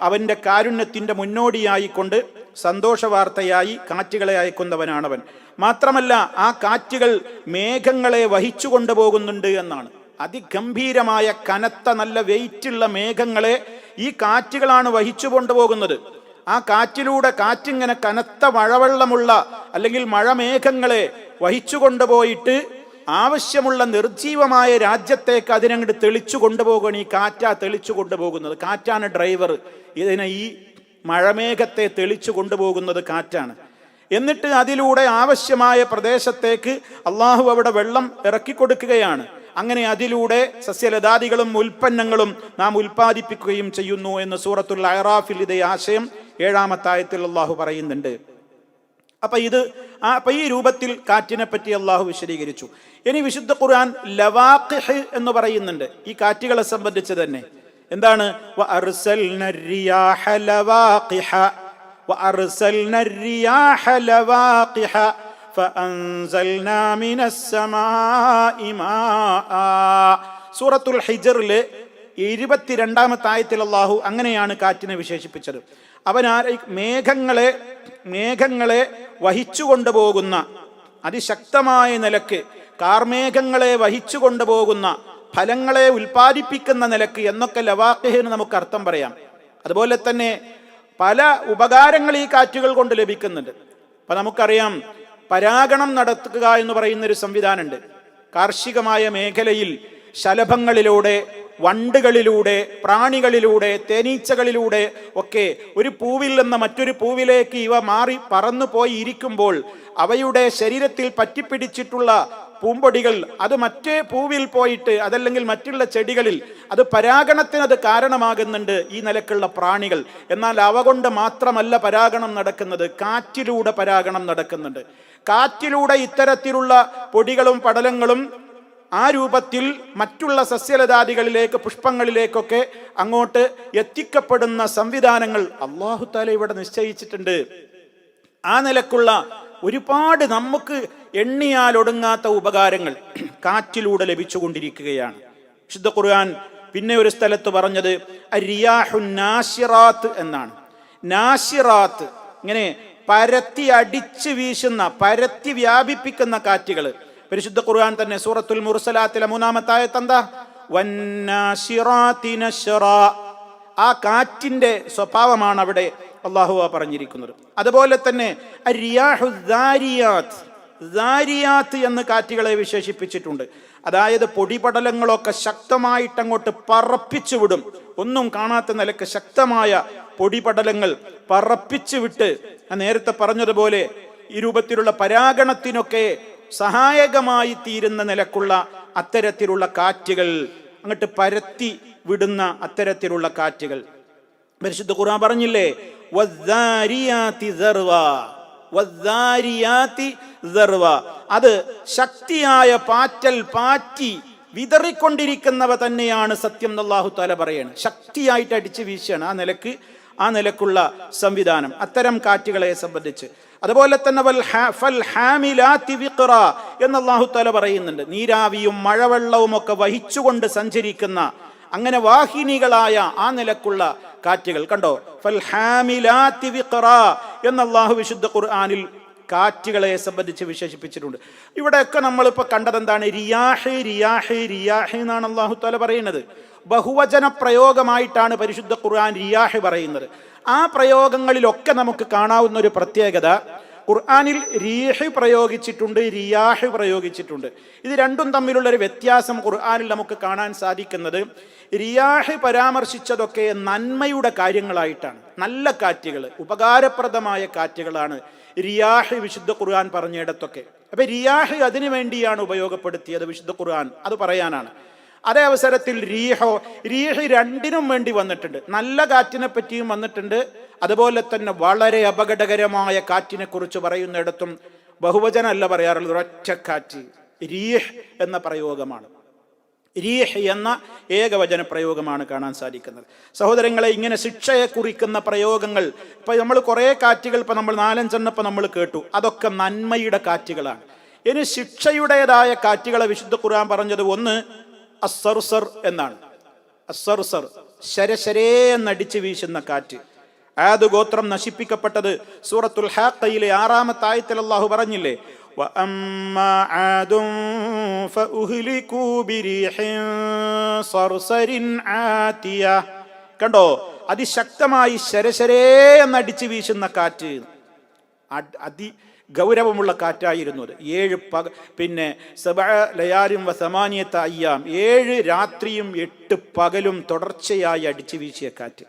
അവന്റെ കാരുണ്യത്തിന്റെ മുന്നോടിയായിക്കൊണ്ട് സന്തോഷ വാർത്തയായി കാറ്റുകളെ അയക്കുന്നവനാണവൻ. മാത്രമല്ല ആ കാറ്റുകൾ മേഘങ്ങളെ വഹിച്ചു കൊണ്ടുപോകുന്നുണ്ട് എന്നാണ്. അതിഗംഭീരമായ കനത്ത നല്ല വെയിറ്റുള്ള മേഘങ്ങളെ ഈ കാറ്റുകളാണ് വഹിച്ചു കൊണ്ടുപോകുന്നത്. ആ കാറ്റിലൂടെ കാറ്റിങ്ങനെ കനത്ത മഴവെള്ളമുള്ള അല്ലെങ്കിൽ മഴമേഘങ്ങളെ വഹിച്ചു കൊണ്ടുപോയിട്ട് ആവശ്യമുള്ള നിർജീവമായ രാജ്യത്തേക്ക് അതിനങ്ങോട്ട് തെളിച്ചു കൊണ്ടുപോകണം. ഈ കാറ്റാ തെളിച്ചു കൊണ്ടുപോകുന്നത്. കാറ്റാണ് ഡ്രൈവർ. ഇതിനെ ഈ മഴമേഘത്തെ തെളിച്ചു കൊണ്ടുപോകുന്നത് കാറ്റാണ്. എന്നിട്ട് അതിലൂടെ ആവശ്യമായ പ്രദേശത്തേക്ക് അള്ളാഹു അവിടെ വെള്ളം ഇറക്കിക്കൊടുക്കുകയാണ്. അങ്ങനെ അതിലൂടെ സസ്യലതാദികളും ഉൽപ്പന്നങ്ങളും നാം ഉൽപ്പാദിപ്പിക്കുകയും ചെയ്യുന്നു എന്ന് സൂറത്തുൽ അഅറാഫിൽ ഇതേ ആശയം 7-ാമത്തെ ആയത്തിൽ അള്ളാഹു പറയുന്നുണ്ട്. അപ്പൊ ഈ രൂപത്തിൽ കാറ്റിനെ പറ്റി അള്ളാഹു വിശദീകരിച്ചു. ഇനി വിശുദ്ധ ഖുർആൻ ലവാഖിഹ് എന്ന് പറയുന്നുണ്ട് ഈ കാറ്റുകളെ സംബന്ധിച്ച് തന്നെ. എന്താണ്? വഅർസൽന الرياح ലവാഖിഹ വഅർസൽന الرياح ലവാഖിഹ ഫഅൻസൽനാ മിനസ് സമാഇ മാഅ. സൂറത്തുൽ ഹിജ്റിലെ 22-ാമത്തെ ആയത്തിൽ അല്ലാഹു അങ്ങനെയാണ് കാറ്റിനെ വിശേഷിപ്പിച്ചത്. അവൻ മേഘങ്ങളെ വഹിച്ചു കൊണ്ടുപോകുന്ന അതിശക്തമായ നിലക്ക്, കാർമേഘങ്ങളെ വഹിച്ചു കൊണ്ടുപോകുന്ന, ഫലങ്ങളെ ഉൽപ്പാദിപ്പിക്കുന്ന നിലക്ക് എന്നൊക്കെ ലവാഖിഹിന് നമുക്ക് അർത്ഥം പറയാം. അതുപോലെ തന്നെ പല ഉപകാരങ്ങൾ ഈ കാറ്റുകൾ കൊണ്ട് ലഭിക്കുന്നുണ്ട്. അപ്പൊ നമുക്കറിയാം പരാഗണം നടത്തുക എന്ന് പറയുന്നൊരു സംവിധാനമുണ്ട്. കാർഷികമായ മേഖലയിൽ ശലഭങ്ങളിലൂടെ, വണ്ടുകളിലൂടെ, പ്രാണികളിലൂടെ, തേനീച്ചകളിലൂടെ ഒക്കെ ഒരു പൂവിൽ നിന്ന് മറ്റൊരു പൂവിലേക്ക് ഇവ മാറി പറന്നു പോയി ഇരിക്കുമ്പോൾ അവയുടെ ശരീരത്തിൽ പറ്റിപ്പിടിച്ചിട്ടുള്ള പൂമ്പൊടികൾ അത് മറ്റേ പൂവിൽ പോയിട്ട് അതല്ലെങ്കിൽ മറ്റുള്ള ചെടികളിൽ അത് പരാഗണത്തിന് അത് കാരണമാകുന്നുണ്ട് ഈ നിലക്കുള്ള പ്രാണികൾ. എന്നാൽ അവ കൊണ്ട് മാത്രമല്ല പരാഗണം നടക്കുന്നത്, കാറ്റിലൂടെ പരാഗണം നടക്കുന്നുണ്ട്. കാറ്റിലൂടെ ഇത്തരത്തിലുള്ള പൊടികളും പടലങ്ങളും ആ രൂപത്തിൽ മറ്റുള്ള സസ്യലതാദികളിലേക്ക്, പുഷ്പങ്ങളിലേക്കൊക്കെ അങ്ങോട്ട് എത്തിക്കപ്പെടുന്ന സംവിധാനങ്ങൾ അല്ലാഹു തആല ഇവിടെ നിശ്ചയിച്ചിട്ടുണ്ട്. ആ നിലക്കുള്ള ഒരുപാട് നമുക്ക് എണ്ണിയാൽ ഒടുങ്ങാത്ത ഉപകാരങ്ങൾ കാറ്റിലൂടെ ലഭിച്ചുകൊണ്ടിരിക്കുകയാണ്. വിശുദ്ധ ഖുർആൻ പിന്നെ ഒരു സ്ഥലത്ത് പറഞ്ഞത് അരിയാഹുൻ നാശിറാത്ത് എന്നാണ്. നാശിറാത്ത് ഇങ്ങനെ പരത്തി അടിച്ചു വീശുന്ന, പരത്തി വ്യാപിപ്പിക്കുന്ന കാറ്റുകൾ. പരിശുദ്ധ ഖുർആൻ തന്നെ സൂറത്തുൽ മുർസലാത്തിലെ 3-ാമത്തെ ആയത്ത് എന്താ? വന്നാശിറാതി നശ്റാ. ആ കാറ്റിന്റെ സ്വഭാവമാണ് അവിടെ അല്ലാഹു പറഞ്ഞിരിക്കുന്നത്. അതുപോലെ തന്നെ ദാരിയാത്ത് എന്ന് കാറ്റുകളെ വിശേഷിപ്പിച്ചിട്ടുണ്ട്. അതായത് പൊടിപടലങ്ങളൊക്കെ ശക്തമായിട്ട് അങ്ങോട്ട് പറപ്പിച്ചു വിടും. ഒന്നും കാണാത്ത നിലക്ക് ശക്തമായ പൊടിപടലങ്ങൾ പറപ്പിച്ചു വിട്ട്, നേരത്തെ പറഞ്ഞതുപോലെ ഈ രൂപത്തിലുള്ള പരാഗണത്തിനൊക്കെ സഹായകമായി തീരുന്ന നിലക്കുള്ള അത്തരത്തിലുള്ള കാറ്റുകൾ, അങ്ങോട്ട് പരത്തി വിടുന്ന അത്തരത്തിലുള്ള കാറ്റുകൾ. പരിശുദ്ധ ഖുർആൻ പറഞ്ഞില്ലേ, വദ്ദാരിയാതി ദർവാ. അത് ശക്തിയായ പാറ്റൽ പാറ്റി വിതറിക്കൊണ്ടിരിക്കുന്നവ തന്നെയാണ് സത്യം അല്ലാഹു തആല പറയാണ്. ശക്തിയായിട്ട് അടിച്ചു വീശാണ് ആ നിലക്കുള്ള സംവിധാനം അത്തരം കാറ്റുകളെ സംബന്ധിച്ച്. അതുപോലെ തന്നെ എന്ന് അല്ലാഹു തആല പറയുന്നുണ്ട്. നീരാവിയും മഴവെള്ളവും ഒക്കെ വഹിച്ചുകൊണ്ട് സഞ്ചരിക്കുന്ന അങ്ങനെ വാഹിനികളായ ആ നിലക്കുള്ള കാറ്റുകൾ കണ്ടോ. ഫൽഹാമിലാത്തി വിഖറാ എന്ന് അല്ലാഹു വിശുദ്ധ ഖുർആനിൽ കാറ്റുകളെ സംബന്ധിച്ച് വിശേഷിപ്പിച്ചിട്ടുണ്ട്. ഇവിടെയൊക്കെ നമ്മളിപ്പോൾ കണ്ടത് എന്താണ്? റിയാഹ് എന്നാണ് അല്ലാഹു തആല പറയുന്നത്. ബഹുവചന പ്രയോഗമായിട്ടാണ് പരിശുദ്ധ ഖുർആൻ റിയാഹ് പറയുന്നത്. ആ പ്രയോഗങ്ങളിലൊക്കെ നമുക്ക് കാണാവുന്ന ഒരു പ്രത്യേകത, ഖുർആനിൽ റീഹ് പ്രയോഗിച്ചിട്ടുണ്ട്, റിയാഹ് പ്രയോഗിച്ചിട്ടുണ്ട്. ഇത് രണ്ടും തമ്മിലുള്ള ഒരു വ്യത്യാസം ഖുർആനിൽ നമുക്ക് കാണാൻ സാധിക്കുന്നത്, റിയാഹ് പരാമർശിച്ചതൊക്കെ നന്മയുടെ കാര്യങ്ങളായിട്ടാണ്. നല്ല കാറ്റുകൾ, ഉപകാരപ്രദമായ കാറ്റുകളാണ് റിയാഹ് വിശുദ്ധ ഖുർആൻ പറഞ്ഞിടത്തൊക്കെ. അപ്പൊ റിയാഹ് അതിനു വേണ്ടിയാണ് ഉപയോഗപ്പെടുത്തിയത് വിശുദ്ധ ഖുർആൻ, അത് പറയാനാണ്. അതേ അവസരത്തിൽ റീഹ് രണ്ടിനും വേണ്ടി വന്നിട്ടുണ്ട്. നല്ല കാറ്റിനെ പറ്റിയും വന്നിട്ടുണ്ട്, അതുപോലെ തന്നെ വളരെ അപകടകരമായ കാറ്റിനെ കുറിച്ച് പറയുന്നിടത്തും ബഹുവചനം അല്ല പറയാറുള്ളത്, ഒരൊറ്റ കാറ്റ്, റീഹ് എന്ന പ്രയോഗമാണ്. റീഹ് എന്ന ഏകവചന പ്രയോഗമാണ് കാണാൻ സാധിക്കുന്നത്. സഹോദരങ്ങളെ, ഇങ്ങനെ ശിക്ഷയെ കുറിക്കുന്ന പ്രയോഗങ്ങൾ ഇപ്പൊ നമ്മൾ കുറേ കാറ്റുകൾ ഇപ്പൊ നമ്മൾ 4-5 ഇപ്പൊ നമ്മൾ കേട്ടു, അതൊക്കെ നന്മയുടെ കാറ്റുകളാണ്. ഇനി ശിക്ഷയുടേതായ കാറ്റുകളെ വിശുദ്ധ ഖുർആൻ പറഞ്ഞത് ഒന്ന് അസ്സർസർ എന്നാണ്. അസ്സർസർ ശരശരേ എന്നടിച്ചു വീശുന്ന കാറ്റ്. ആദ് ഗോത്രം നശിപ്പിക്കപ്പെട്ടത് സൂറത്തുൽ ഹാഖയിലെ 6-ാമത്തെ ആയത്തിൽ അല്ലാഹു പറഞ്ഞില്ലേ, വഅമ്മാ ആദുൻ ഫഉഹ്ലികൂ ബിരീഹിൻ സർസരിൻ ആതിയ. കണ്ടോ, അതിശക്തമായി ശരശരേ എന്നടിച്ചു വീശുന്ന കാറ്റ്, ഗൗരവമുള്ള കാറ്റായിരുന്നു അത്. 7 ലയാലും 7 രാത്രിയും 8 പകലും തുടർച്ചയായി അടിച്ചു വീശിയ കാറ്റ്.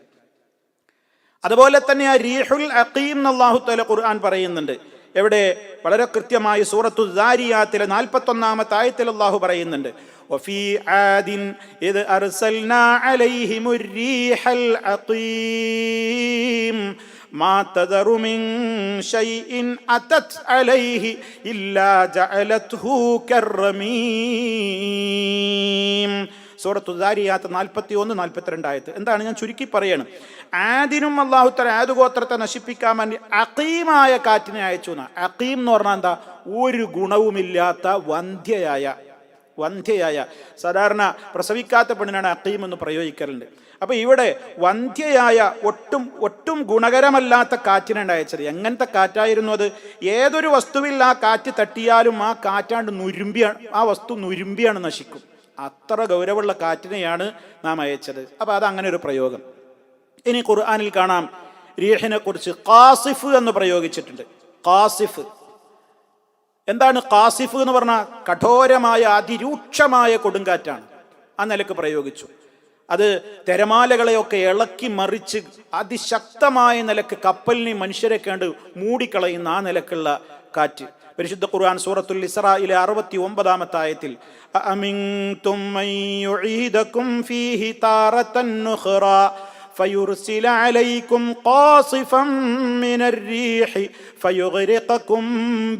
അതുപോലെ തന്നെ ആ റീഹുൽ അഖീം അല്ലാഹു തആല ഖുർആൻ പറയുന്നുണ്ട്. എവിടെ? വളരെ കൃത്യമായി സൂറത്തു ദാരിയാത്തിലെ 41-ാമത്തെ ആയത്തിൽ അല്ലാഹു പറയുന്നുണ്ട്, വഫീ ആദിൻ ഇദ് അർസൽനാ അലൈഹിമുർ റീഹൽ അഖീം മാ തദറു മിൻ ശൈഇൻ അതത് അലൈഹി ഇല്ലാ ജഅലത്ഹു കർറമീം. സൂറത്തു ദാരിയാത്ത് 41-42 ആയത്ത്. എന്താണ് ഞാൻ ചുരുക്കി പറയാണ്, ആദിനും അല്ലാഹു തആല ആദ് ഗോത്രത്തെ നശിപ്പിക്കാൻ വേണ്ടി അഖീമായ കാറ്റിനെ അയച്ചു. അഖീം എന്ന് പറഞ്ഞാൽ എന്താ? ഒരു ഗുണവുമില്ലാത്ത വന്ധ്യയായ സാധാരണ പ്രസവിക്കാത്ത പെണ്ണിനാണ് അഖീം എന്ന് പ്രയോഗിക്കലുണ്ട്. അപ്പൊ ഇവിടെ വന്ധ്യയായ ഒട്ടും ഗുണകരമല്ലാത്ത കാറ്റിനാണ് അയച്ചത്. എങ്ങനത്തെ കാറ്റായിരുന്നു അത്? ഏതൊരു വസ്തുവിൽ ആ കാറ്റ് തട്ടിയാലും ആ കാറ്റാണ്ട് ആ വസ്തു നുരുമ്പിയാണ് നശിക്കും. അത്ര ഗൗരവമുള്ള കാറ്റിനെയാണ് നാം അയച്ചത്. അപ്പൊ അത് അങ്ങനെ ഒരു പ്രയോഗം. ഇനി ഖുർആനിൽ കാണാം റീഹിനെ കുറിച്ച് ഖാസിഫ് എന്ന് പ്രയോഗിച്ചിട്ടുണ്ട്. ഖാസിഫ് എന്താണ്? ഖാസിഫ് എന്ന് പറഞ്ഞാൽ കഠോരമായ അതിരൂക്ഷമായ കൊടുങ്കാറ്റാണ്. ആ നിലക്ക് പ്രയോഗിച്ചു. അത് തിരമാലകളെയൊക്കെ ഇളക്കി മറിച്ച് അതിശക്തമായ നിലക്ക് കപ്പലിനെ മനുഷ്യരെ കണ്ട് മൂടിക്കളയുന്ന ആ നിലക്കുള്ള കാറ്റ്. പരിശുദ്ധ ഖുർആൻ സൂറത്തുൽ ഇസ്രായിലെ 69-ാമത്തെ ആയത്തിൽ അഅമിൻതും മൻ യുഈദകും ഫീഹി താറതൻ നുഖ്റാ ഫയുർസില അലൈക്കും ഖാസിഫൻ മിനർ റീഹി ഫയുഗ്രിഖകും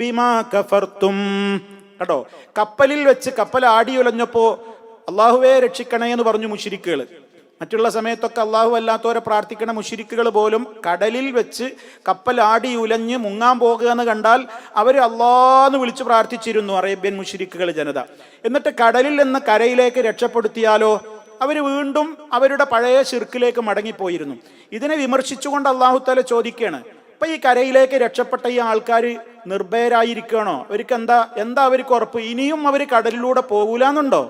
ബിമാ കഫർതും. കേട്ടോ, കപ്പലിൽ വെച്ച് കപ്പൽ ആടിയുലഞ്ഞപ്പോ അല്ലാഹുവേ രക്ഷിക്കണേ എന്ന് പറഞ്ഞു മുശ്രിക്കുകൾ. മറ്റുള്ള സമയത്തൊക്കെ അല്ലാഹു അല്ലാത്തവരെ പ്രാർത്ഥിക്കണ മുശ്രിക്കുകൾ പോലും കടലിൽ വെച്ച് കപ്പൽ ആടി ഉലഞ്ഞ് മുങ്ങാൻ പോകുക എന്ന് കണ്ടാൽ അവർ അല്ലാഹ് വിളിച്ച് പ്രാർത്ഥിച്ചിരുന്നു അറേബ്യൻ മുശ്രിക്കുകൾ ജനത. എന്നിട്ട് കടലിൽ നിന്ന് കരയിലേക്ക് രക്ഷപ്പെടുത്തിയാലോ അവർ വീണ്ടും അവരുടെ പഴയ ശിർക്കിലേക്ക് മടങ്ങിപ്പോയിരുന്നു. ഇതിനെ വിമർശിച്ചുകൊണ്ട് അല്ലാഹു തആല ചോദിക്കുകയാണ്, ഇപ്പൊ ഈ കരയിലേക്ക് രക്ഷപ്പെട്ട ഈ ആൾക്കാർ നിർഭയരായിരിക്കണോ? അവർക്ക് എന്താ അവർക്ക് ഉറപ്പ്? ഇനിയും അവർ കടലിലൂടെ പോകൂലെന്നുണ്ടോ?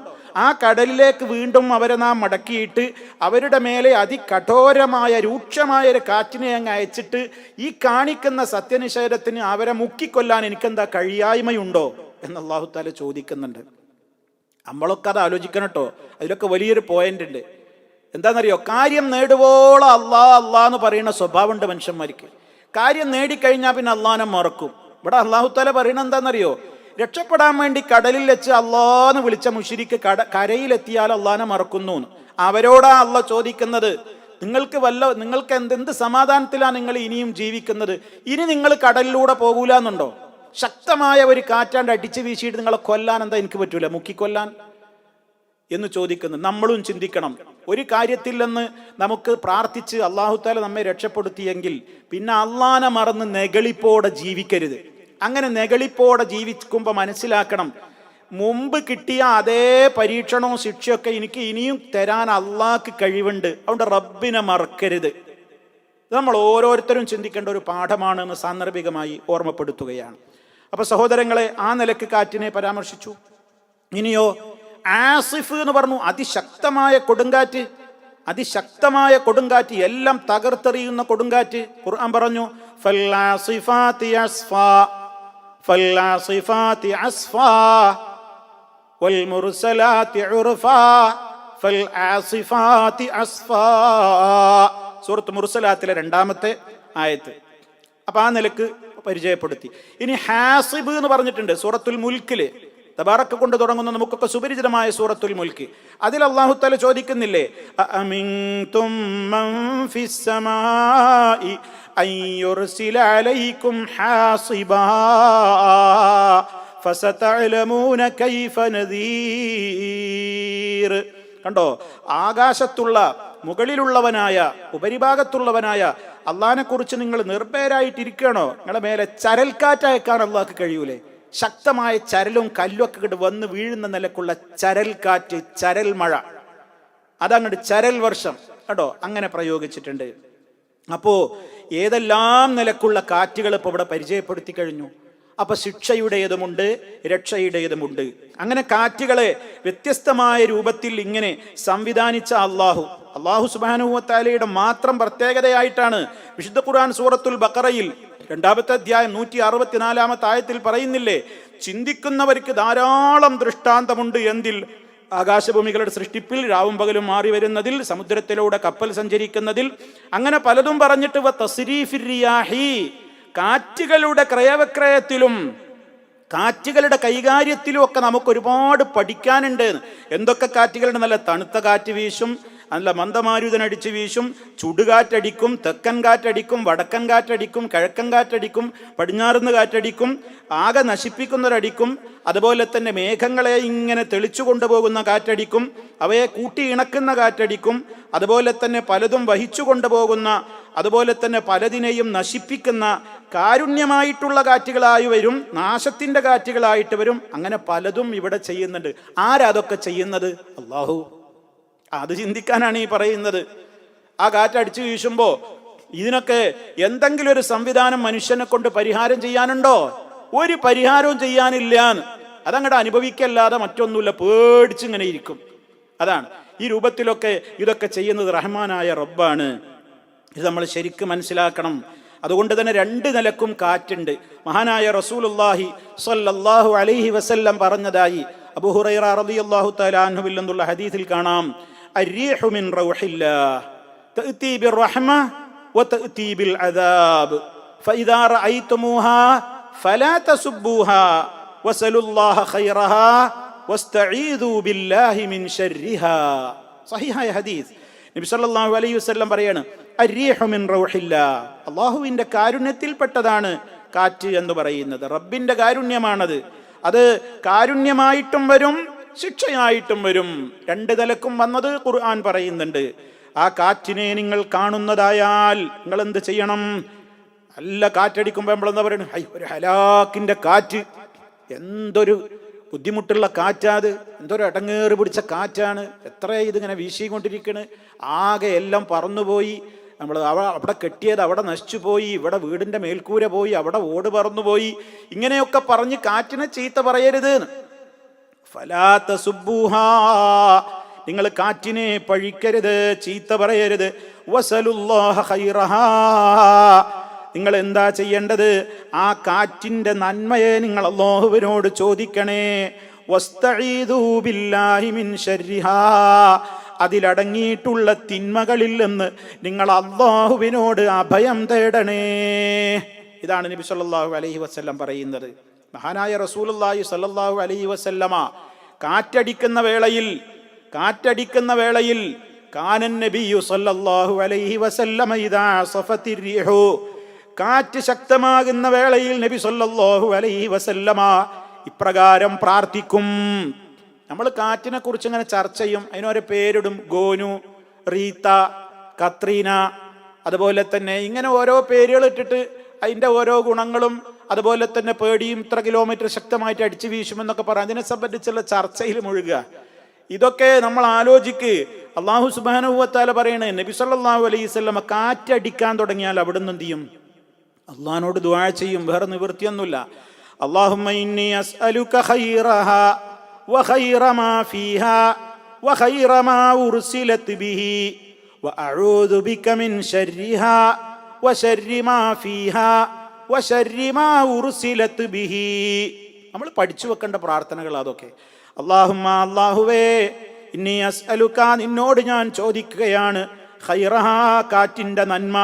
ആ കടലിലേക്ക് വീണ്ടും അവരെ നാം മടക്കിയിട്ട് അവരുടെ മേലെ അതികഠോരമായ രൂക്ഷമായ ഒരു കാറ്റിനെ അങ്ങ് അയച്ചിട്ട് ഈ കാണിക്കുന്ന സത്യനിഷേധത്തിന് അവരെ മുക്കിക്കൊല്ലാൻ എനിക്കെന്താ കഴിയായ്മയുണ്ടോ എന്ന് അല്ലാഹു തആല ചോദിക്കുന്നുണ്ട്. നമ്മളൊക്കെ അത് ആലോചിക്കണം കേട്ടോ. അതിലൊക്കെ വലിയൊരു പോയിന്റ് ഉണ്ട്. എന്താണെന്നറിയോ? കാര്യം നേടുവോളം അല്ലാ എന്ന് പറയുന്ന സ്വഭാവമുണ്ട് മനുഷ്യന്മാർക്ക്. കാര്യം നേടിക്കഴിഞ്ഞാൽ പിന്നെ അള്ളാനെ മറക്കും. ഇവിടെ അല്ലാഹു തആല പറയുന്നത് എന്താണെന്നറിയോ? രക്ഷപ്പെടാൻ വേണ്ടി കടലിൽ വെച്ച് അല്ലാന്ന് വിളിച്ച മുശ്രിക്ക് കരയിലെത്തിയാൽ അള്ളാനെ മറക്കുന്നു. അവരോടാ അള്ളാഹ് ചോദിക്കുന്നത്, നിങ്ങൾക്ക് എന്ത് സമാധാനത്തിലാണ് നിങ്ങൾ ഇനിയും ജീവിക്കുന്നത്? ഇനി നിങ്ങൾ കടലിലൂടെ പോകൂലെന്നുണ്ടോ? ശക്തമായ ഒരു കാറ്റാണ്ട് അടിച്ചു വീശിയിട്ട് നിങ്ങളെ കൊല്ലാൻ എന്താ എനിക്ക് പറ്റൂല? മുക്കിക്കൊല്ലാൻ എന്ന് ചോദിക്കുന്നു. നമ്മളും ചിന്തിക്കണം. ഒരു കാര്യത്തിൽ നിന്ന് നമുക്ക് പ്രാർത്ഥിച്ച് അല്ലാഹു തആല നമ്മെ രക്ഷപ്പെടുത്തിയെങ്കിൽ പിന്നെ അള്ളാനെ മറന്ന് നെകളിപ്പോടെ ജീവിക്കരുത്. അങ്ങനെ നെകളിപ്പോടെ ജീവിക്കുമ്പോൾ മനസ്സിലാക്കണം, മുമ്പ് കിട്ടിയ അതേ പരീക്ഷണവും ശിക്ഷയൊക്കെ എനിക്ക് ഇനിയും തരാൻ അള്ളാഹ്ക്ക് കഴിവുണ്ട്. അതുകൊണ്ട് റബ്ബിനെ മറക്കരുത്. ഇത് നമ്മൾ ഓരോരുത്തരും ചിന്തിക്കേണ്ട ഒരു പാഠമാണെന്ന് സാന്ദർഭികമായി ഓർമ്മപ്പെടുത്തുകയാണ്. അപ്പൊ സഹോദരങ്ങളെ, ആ നിലക്ക് കാറ്റിനെ പരാമർശിച്ചു. ഇനിയോ ആസിഫ് എന്ന് പറഞ്ഞു, അതിശക്തമായ കൊടുങ്കാറ്റ്. അതിശക്തമായ കൊടുങ്കാറ്റ്, എല്ലാം തകർത്തെറിയുന്ന കൊടുങ്കാറ്റ്. ഖുർആൻ പറഞ്ഞു ഫല്ലാസിഫാതി അസ്ഫാ ഫല്ലാസിഫാതി അസ്ഫാ വൽമുർസലാതി ഉർഫാ ഫൽആസിഫാതി അസ്ഫാ. സൂറത്ത് മുർസലാത്തിലെ 2-ാമത്തെ ആയത്ത്. അപ്പൊ ആ നിലക്ക് പരിചയപ്പെടുത്തി. ഇനി ഹാസിബ് എന്ന് പറഞ്ഞിട്ടുണ്ട് സൂറത്തുൽ മുൽക്കില്. തബാറക്ക കൊണ്ട് തുടങ്ങുന്ന നമുക്കൊക്കെ സുപരിചിതമായ സൂറത്തുൽ മുൽക്ക്. അതിൽ അല്ലാഹു തആല ചോദിക്കുന്നില്ലേ, അഅമിൻതും മൻ ഫിസ് സമാഇ അൻ യുർസില അലൈക്കും ഹാസിബാ ഫസതഅലമൂന കൈഫ നദീർ. കണ്ടോ, ആകാശത്തുള്ള മുകളിലുള്ളവനായ ഉപരിഭാഗത്തുള്ളവനായ അള്ളാഹിനെ കുറിച്ച് നിങ്ങൾ നിർഭയരായിട്ടിരിക്കണോ? നിങ്ങളുടെ മേലെ ചരൽക്കാറ്റയക്കാൻ അള്ളാഹ്ക്ക് കഴിയൂലേ? ശക്തമായ ചരലും കല്ലും ഒക്കെ വന്ന് വീഴുന്ന നിലക്കുള്ള ചരൽക്കാറ്റ്, ചരൽ മഴ, അതങ്ങോട്ട് ചരൽ വർഷം കേട്ടോ, അങ്ങനെ പ്രയോഗിച്ചിട്ടുണ്ട്. അപ്പോ ഏതെല്ലാം നിലക്കുള്ള കാറ്റുകൾ ഇപ്പൊ ഇവിടെ പരിചയപ്പെടുത്തി കഴിഞ്ഞു. അപ്പൊ ശിക്ഷയുടേതുമുണ്ട്, രക്ഷയുടേതുമുണ്ട്. അങ്ങനെ കാറ്റുകളെ വ്യത്യസ്തമായ രൂപത്തിൽ ഇങ്ങനെ സംവിധാനിച്ച അള്ളാഹു സുബ്ഹാനഹു വ തആലയുടെ മാത്രം പ്രത്യേകതയായിട്ടാണ് വിശുദ്ധ ഖുർആൻ സൂറത്തുൽ ബഖറയിൽ 2-ാമത്തെ അധ്യായം 164-ാമത്തെ ആയത്തിൽ പറയുന്നില്ലേ, ചിന്തിക്കുന്നവർക്ക് ധാരാളം ദൃഷ്ടാന്തമുണ്ട്. എന്തിൽ? ആകാശഭൂമികളുടെ സൃഷ്ടിപ്പിൽ, രാവും പകലും മാറി വരുന്നതിൽ, സമുദ്രത്തിലൂടെ കപ്പൽ സഞ്ചരിക്കുന്നതിൽ, അങ്ങനെ പലതും പറഞ്ഞിട്ട് തസ്രീഫിർ റിയാഹി, കാറ്റുകളുടെ ക്രയവിക്രയത്തിലും കാറ്റുകളുടെ കൈകാര്യത്തിലും ഒക്കെ നമുക്ക് ഒരുപാട് പഠിക്കാനുണ്ട്. എന്തൊക്കെ കാറ്റുകളുണ്ട്? നല്ല തണുത്ത കാറ്റ് വീശും, നല്ല മന്ദമാരുതനടിച്ച് വീശും, ചുടുകാറ്റടിക്കും, തെക്കൻ കാറ്റടിക്കും, വടക്കൻ കാറ്റടിക്കും, കിഴക്കൻ കാറ്റടിക്കും, പടിഞ്ഞാറുന്ന് കാറ്റടിക്കും, ആകെ നശിപ്പിക്കുന്നൊരടിക്കും. അതുപോലെ തന്നെ മേഘങ്ങളെ ഇങ്ങനെ തെളിച്ചു കൊണ്ടുപോകുന്ന കാറ്റടിക്കും, അവയെ കൂട്ടി ഇണക്കുന്ന കാറ്റടിക്കും. അതുപോലെ തന്നെ പലതും വഹിച്ചു കൊണ്ടുപോകുന്ന, അതുപോലെ തന്നെ പലതിനെയും നശിപ്പിക്കുന്ന കാരുണ്യമായിട്ടുള്ള കാറ്റുകളായി വരും, നാശത്തിൻ്റെ കാറ്റുകളായിട്ട് വരും. അങ്ങനെ പലതും ഇവിടെ ചെയ്യുന്നുണ്ട്. ആരതൊക്കെ ചെയ്യുന്നത്? അല്ലാഹു. അത് ചിന്തിക്കാനാണ് ഈ പറയുന്നത്. ആ കാറ്റടിച്ചു വീശുമ്പോൾ ഇതിനൊക്കെ എന്തെങ്കിലും ഒരു സംവിധാനം മനുഷ്യനെ കൊണ്ട് പരിഹാരം ചെയ്യാനുണ്ടോ? ഒരു പരിഹാരവും ചെയ്യാനില്ല. അതങ്ങോട്ട് അനുഭവിക്കല്ലാതെ മറ്റൊന്നുമില്ല, പേടിച്ചിങ്ങനെ ഇരിക്കും. അതാണ് ഈ രൂപത്തിലൊക്കെ ഇതൊക്കെ ചെയ്യുന്നത് റഹ്മാനായ റബ്ബാണ്. ഇത് നമ്മൾ ശരിക്കും മനസ്സിലാക്കണം. അതുകൊണ്ട് തന്നെ 2 നിലക്കും കാറ്റുണ്ട്. മഹാനായ റസൂലുള്ളാഹി സ്വല്ലല്ലാഹു അലൈഹി വസല്ലം പറഞ്ഞതായി അബൂ ഹുറൈറ റളിയല്ലാഹു തആല അൻഹുവിൽ നിന്നുള്ള ഹദീസിൽ കാണാം, അർരീഹു മിൻ റൗഹില്ലാഹ് തഅതി ബിർറഹ്മ വതഅതി ബിൽ അദാബ് ഫഇദാ റഅയ്തുമൂഹാ ഫലാ തസുബ്ബൂഹാ വസലുല്ലാഹ ഖൈറഹാ വസ്തഈദു ബില്ലാഹി മിൻ ശർരിഹാ. സഹീഹായ ഹദീസ്. നബി സല്ലല്ലാഹു അലൈഹി വസല്ലം പറയാണ്, അർരീഹു മിൻ റൗഹില്ലാഹ്, അല്ലാഹുവിൻ്റെ കാരുണ്യത്തിൽപ്പെട്ടതാണ് കാറ്റ് എന്ന് പറയുന്നത്. റബ്ബിൻ്റെ കാരുണ്യമാണത്. അത് കാരുണ്യമായിട്ടും വരും, ശിക്ഷയായിട്ടും വരും. 2 നിലക്കും വന്നത് ഖുർആൻ പറയുന്നുണ്ട്. ആ കാറ്റിനെ നിങ്ങൾ കാണുന്നതായാൽ നിങ്ങൾ എന്ത് ചെയ്യണം? നല്ല കാറ്റടിക്കുമ്പോൾ നമ്മളെന്താ പറയുന്നത്? ഒരു ഹലാക്കിൻ്റെ കാറ്റ്, എന്തൊരു ബുദ്ധിമുട്ടുള്ള കാറ്റാത്, എന്തൊരു ഇടങ്ങേറ് പിടിച്ച കാറ്റാണ്, എത്ര ഇതിങ്ങനെ വീശിക്കൊണ്ടിരിക്കണ്, ആകെ എല്ലാം പറന്നുപോയി, നമ്മൾ അവിടെ കെട്ടിയത് അവിടെ നശിച്ചു പോയി, ഇവിടെ വീടിൻ്റെ മേൽക്കൂര പോയി, അവിടെ ഓട് പറന്നുപോയി, ഇങ്ങനെയൊക്കെ പറഞ്ഞ് കാറ്റിനെ ചീത്ത പറയരുത്. ഫലാ തസുബ്ബൂഹാ, നിങ്ങൾ കാറ്റിനെ പഴിക്കരുത്, ചീത്ത പറയരുത്. വസലുല്ലാഹ ഖൈറഹാ, നിങ്ങൾ എന്താ ചെയ്യേണ്ടത്? ആ കാറ്റിൻ്റെ നന്മയെ നിങ്ങൾ അല്ലാഹുവിനോട് ചോദിക്കണേ. വസ്തഈദൂ ബില്ലാഹി മിൻ ശർരിഹാ, അതിലടങ്ങിയിട്ടുള്ള തിന്മകളിൽ നിന്ന് നിങ്ങൾ അല്ലാഹുവിനോട് അഭയം തേടണേ. ഇതാണ് നബി സല്ലല്ലാഹു അലൈഹി വസല്ലം പറയുന്നത്. മഹാനായ റസൂലുള്ളാഹി സല്ലല്ലാഹു അലൈഹി വസല്ലമ കാറ്റടിക്കുന്ന വേളയിൽ കാനൻ നബിയു സല്ലല്ലാഹു അലൈഹി വസല്ലമ ഇദാ സഫത്തിർ റീഹു, കാറ്റ് ശക്തമാകുന്ന വേളയിൽ നബി സല്ലല്ലാഹു അലൈഹി വസല്ലമ ഇപ്രകാരം പ്രാർത്ഥിക്കും. നമ്മൾ കാറ്റിനെ കുറിച്ച് ഇങ്ങനെ ചർച്ച ചെയ്യും, അതിനൊരു പേരിടും. ഗോനു, റീത്ത, കത്രീന, അതുപോലെ തന്നെ ഇങ്ങനെ ഓരോ പേരുകൾ ഇട്ടിട്ട് അതിൻ്റെ ഓരോ ഗുണങ്ങളും, അതുപോലെ തന്നെ പേടിയും ഇത്ര കിലോമീറ്റർ ശക്തമായിട്ട് അടിച്ചു വീശുമെന്നൊക്കെ പറയാം. അതിനെ സംബന്ധിച്ചുള്ള ചർച്ചയിൽ മുഴുകുക. ഇതൊക്കെ നമ്മൾ ആലോചിക്ക്. അല്ലാഹു സുബ്ഹാനഹു വ തആല പറയണേ, നബി സല്ലല്ലാഹു അലൈഹി വസല്ലം കാറ്റടിക്കാൻ തുടങ്ങിയാൽ അവിടുന്ന് എന്ത് ചെയ്യും? അള്ളാഹിനോട് ദുആ ചെയ്യും, വേറെ നിവൃത്തിയൊന്നുമില്ല. അല്ലാഹുമ്മ ഇന്നി അസ്അലുക ഖൈറഹാ വഖൈറ മാ ഫീഹാ വഖൈറ മാ ഉർസിലത് ബിഹി വഅഊദു ബിക മിൻ ശർരിഹാ വശർരി മാ ഫീഹാ വശർരി മാ ഉർസിലത് ബിഹി. നമ്മൾ പഠിച്ചു വെക്കേണ്ട പ്രാർത്ഥനകൾ അതൊക്കെ. അല്ലാഹുമ്മ, അല്ലാഹുവേ, ഇന്നി അസ്അലുക, നിന്നോട് ഞാൻ ചോദിക്കുകയാണ്, ഖൈറഹാ, കാറ്റിൻ്റെ നന്മ,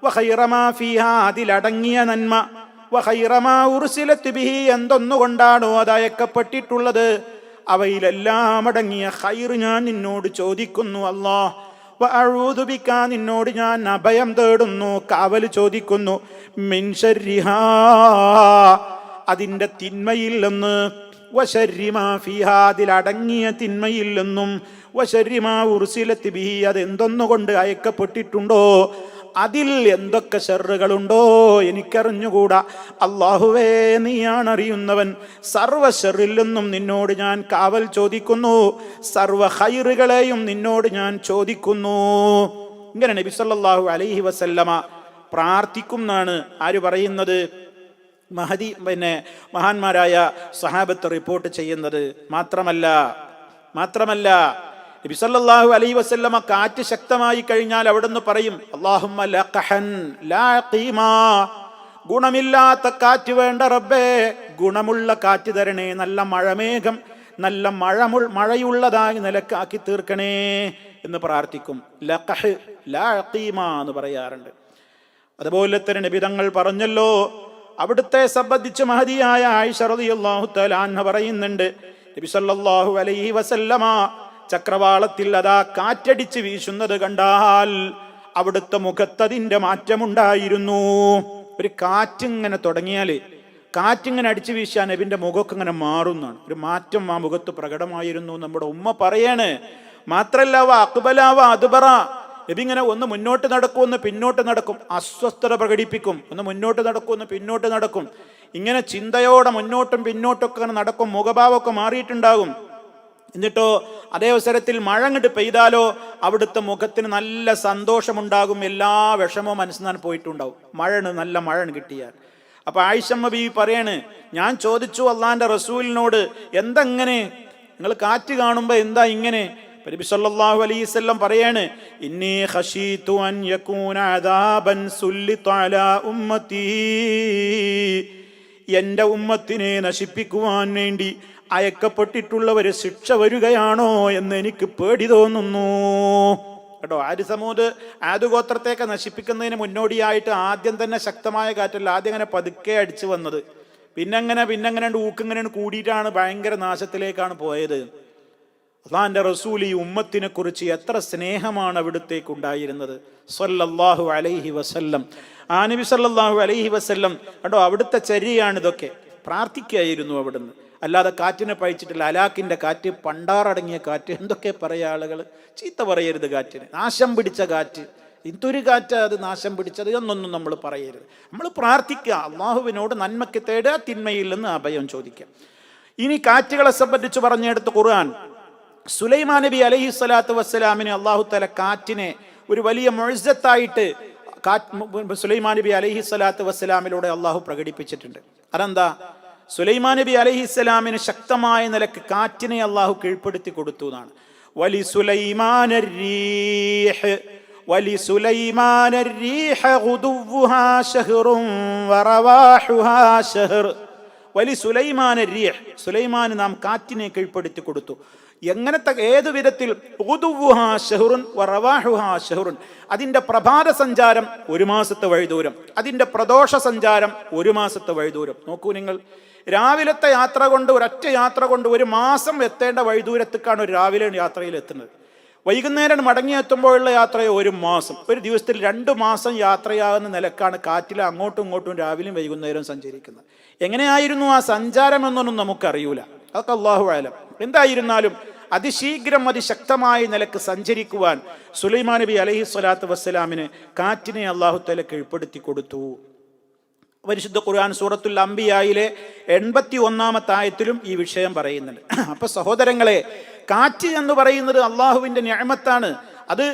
വഖൈറ മാ ഫീഹാ, അതിലടങ്ങിയ നന്മ, വഖൈറ മാ ഉർസിലത് ബിഹി, എന്തൊന്നുകൊണ്ടാണോ അത് അയക്കപ്പെട്ടിട്ടുള്ളത്, അവയിലെല്ലാം അടങ്ങിയ ഖൈർ ഞാൻ നിന്നോട് ചോദിക്കുന്നു. അല്ലാഹ്, വഅഊദു ബിക, നിന്നോട് ഞാൻ അഭയം തേടുന്നു, കാവൽ ചോദിക്കുന്നു, മിൻ ശർരിഹാ, അതിൻ്റെ തിന്മയിൽ നിന്ന്, വശർരി മാ ഫീഹാ, അതിലടങ്ങിയ തിന്മയിൽ നിന്നും, വശർരി മാ ഉർസിലത് ബിഹി, അതെന്തൊന്നുകൊണ്ട് അയക്കപ്പെട്ടിട്ടുണ്ടോ അതിൽ എന്തൊക്കെ ഷർറുകളുണ്ടോ എനിക്കറിഞ്ഞുകൂടാ. അല്ലാഹുവേ, നീയാണ് അറിയുന്നവൻ. സർവ്വ ഷർറിൽ നിന്നും നിന്നോട് ഞാൻ കാവൽ ചോദിക്കുന്നു, സർവ്വ ഖൈറുകളെയും നിന്നോട് ഞാൻ ചോദിക്കുന്നു. ഇങ്ങനെ നബി സല്ലല്ലാഹു അലൈഹി വസല്ലമ പ്രാർത്ഥിക്കും എന്നാണ് ആര് പറയുന്നത്? മഹാന്മാരായ സഹാബത്ത് റിപ്പോർട്ട് ചെയ്യുന്നത്. മാത്രമല്ല നബി സല്ലല്ലാഹു അലൈഹി വസല്ലമ കാറ്റ് ശക്തമായി കഴിഞ്ഞാൽ അവിടുന്ന് പറയും, അല്ലാഹുമ്മ ലഖഹൻ ലാ ഖീമാ, ഗുണമില്ലാത്ത കാറ്റ് വേണ്ട റബ്ബേ, ഗുണമുള്ള കാറ്റ് തരണേ, നല്ല മഴമേഘം, നല്ല മഴയുള്ളതായി നിലക്കാക്കി തീർക്കണേ എന്ന് പ്രാർത്ഥിക്കും. ലഖഹ് ലാ ഖീമാ എന്ന് പറയാറുണ്ട്. അതുപോലെ തന്നെ നബി തങ്ങൾ പറഞ്ഞല്ലോ, അവിടുത്തെ സംബന്ധിച്ച് മഹദിയായ ആയിഷ റളിയല്ലാഹു തആല അൻഹ പറയുന്നുണ്ട്, നബി സല്ലല്ലാഹു അലൈഹി വസല്ലമ ചക്രവാളത്തിൽ അതാ കാറ്റടിച്ച് വീശുന്നത് കണ്ടാൽ അവിടുത്തെ മുഖത്തതിൻ്റെ മാറ്റമുണ്ടായിരുന്നു. ഒരു കാറ്റിങ്ങനെ തുടങ്ങിയാൽ, കാറ്റിങ്ങനെ അടിച്ചു വീശാൻ നബിൻ്റെ മുഖമൊക്കെ ഇങ്ങനെ മാറുന്നതാണ്. ഒരു മാറ്റം ആ മുഖത്ത് പ്രകടമായിരുന്നു നമ്മുടെ ഉമ്മ പറയാണ്. മാത്രല്ല അക്ബലാവ അതുബറ, നബി ഇങ്ങനെ ഒന്ന് മുന്നോട്ട് നടക്കും, ഒന്ന് പിന്നോട്ട് നടക്കും, അസ്വസ്ഥത പ്രകടിപ്പിക്കും. ഒന്ന് മുന്നോട്ട് നടക്കും, ഒന്ന് പിന്നോട്ട് നടക്കും. ഇങ്ങനെ ചിന്തയോടെ മുന്നോട്ടും പിന്നോട്ടൊക്കെ ഇങ്ങനെ നടക്കും. മുഖഭാവമൊക്കെ മാറിയിട്ടുണ്ടാകും. എന്നിട്ടോ അതേ അവസരത്തിൽ മഴ അങ്ങോട്ട് പെയ്താലോ അവിടുത്തെ മുഖത്തിന് നല്ല സന്തോഷമുണ്ടാകും. എല്ലാ വിഷമവും മനസ്സിൽ പോയിട്ടുണ്ടാവും നല്ല മഴ കിട്ടിയാൽ. അപ്പൊ ആയിഷമ്മ ബീവി പറയാണ്, ഞാൻ ചോദിച്ചു അള്ളാന്റെ റസൂലിനോട്, എന്തെങ്ങനെ നിങ്ങൾ കാറ്റ് കാണുമ്പോ എന്താ ഇങ്ങനെ? നബി സല്ലല്ലാഹു അലൈഹി വസല്ലം പറയാണ്, ഇന്നി ഖശീതു അൻ യകൂന അദാബൻ സുല്ലിത അലാ ഉമ്മത്തി, എൻ്റെ ഉമ്മത്തിനെ നശിപ്പിക്കുവാൻ വേണ്ടി അയക്കപ്പെട്ടിട്ടുള്ളവര് ശിക്ഷ വരികയാണോ എന്ന് എനിക്ക് പേടി തോന്നുന്നു കേട്ടോ. ആദുഗോത്രത്തേക്ക് നശിപ്പിക്കുന്നതിന് മുന്നോടിയായിട്ട് ആദ്യം തന്നെ ശക്തമായ കാറ്റല്ല, ആദ്യം അങ്ങനെ പതുക്കെ അടിച്ചു വന്നത്. പിന്നെങ്ങനെ ഊക്കിങ്ങനെ കൂടിയിട്ടാണ് ഭയങ്കര നാശത്തിലേക്കാണ് പോയത്. അള്ളാന്റെ റസൂൽ ഈ ഉമ്മത്തിനെ കുറിച്ച് എത്ര സ്നേഹമാണ് അവിടുത്തേക്ക് ഉണ്ടായിരുന്നത് സല്ലല്ലാഹു അലൈഹി വസല്ലം. ആ നബി സല്ലല്ലാഹു അലൈഹി വസല്ലം കേട്ടോ, അവിടുത്തെ ചര്യയാണ് ഇതൊക്കെ. പ്രാർത്ഥിക്കുകയായിരുന്നു അവിടുന്ന്, അല്ലാതെ കാറ്റിനെ പഴിച്ചിട്ടില്ല. അലാക്കിൻ്റെ കാറ്റ്, പണ്ടാറടങ്ങിയ കാറ്റ്, എന്തൊക്കെ പറയാ ആളുകൾ. ചീത്ത പറയരുത് കാറ്റിന്, നാശം പിടിച്ച കാറ്റ്, എന്തൊരു കാറ്റ് അത് നാശം പിടിച്ചത് എന്നൊന്നും നമ്മൾ പറയരുത്. നമ്മൾ പ്രാർത്ഥിക്കുക, അള്ളാഹുവിനോട് നന്മയ്ക്ക് തേടുക, തിന്മയിൽ നിന്ന് അഭയം ചോദിക്കുക. ഇനി കാറ്റുകളെ സംബന്ധിച്ച് പറഞ്ഞെടുത്ത് ഖുർആൻ, സുലൈമാൻ നബി അലൈഹി സ്വലാത്തു വസ്സലാമിന് അള്ളാഹു തആല കാറ്റിനെ ഒരു വലിയ മുഅ്ജിസത്തായിട്ട് സുലൈമാൻ നബി അലൈഹിസ്സലാത്തു വസ്സലാമിലൂടെ അള്ളാഹു പ്രകടിപ്പിച്ചിട്ടുണ്ട്. അതെന്താ? സുലൈമാൻ നബി അലൈഹിസ്സലാമിന് ശക്തമായ നിലക്ക് കാറ്റിനെ അള്ളാഹു കീഴ്പ്പെടുത്തി കൊടുത്തു എന്നാണ്. വലി സുലൈമാന الريح غدوها شهر ورواحها شهر. വലി സുലൈമാന الريح, സുലൈമാന് നാം കാറ്റിനെ കീഴ്പ്പെടുത്തി കൊടുത്തു. എങ്ങനത്തെ, ഏതു വിധത്തിൽ? ഗുദുവുഹാ ശഹ്റുൻ വറവാഹുഹാ ശഹ്റുൻ. അതിൻ്റെ പ്രഭാത സഞ്ചാരം 1 മാസത്തെ വഴിദൂരം, അതിൻ്റെ പ്രദോഷ സഞ്ചാരം 1 മാസത്തെ വഴിദൂരം. നോക്കൂ നിങ്ങൾ, രാവിലത്തെ യാത്ര കൊണ്ട്, ഒരൊറ്റ യാത്ര കൊണ്ട് 1 മാസം എത്തേണ്ട വഴിദൂരത്തേക്കാണ് ഒരു രാവിലെ യാത്രയിൽ എത്തുന്നത്. വൈകുന്നേരം മടങ്ങിയെത്തുമ്പോഴുള്ള യാത്രയെ 1 മാസം. ഒരു ദിവസത്തിൽ 2 മാസം യാത്രയാകുന്ന നിലക്കാണ് കാറ്റിൽ അങ്ങോട്ടും ഇങ്ങോട്ടും രാവിലെയും വൈകുന്നേരവും സഞ്ചരിക്കുന്നത്. എങ്ങനെയായിരുന്നു ആ സഞ്ചാരം എന്നൊന്നും നമുക്കറിയൂല, അതൊക്കെ അല്ലാഹു അഅലം. എന്തായിരുന്നാലും അതിശീഘ്രം അതിശക്തമായ നിലക്ക് സഞ്ചരിക്കുവാൻ സുലൈമാൻ നബി അലൈഹിസ്സലാത്തു വസ്സലാമിന് കാറ്റിനെ അല്ലാഹു തആല കീഴ്പ്പെടുത്തി കൊടുത്തു. പരിശുദ്ധ ഖുർആൻ സൂറത്തുൽ അംബിയായിലെ 81-ാമത്തെ ആയത്തിലും ഈ വിഷയം പറയുന്നുണ്ട്. അപ്പൊ സഹോദരങ്ങളെ, കാറ്റ് എന്ന് പറയുന്നത് അള്ളാഹുവിൻ്റെ നിഅമത്താണ്. അത്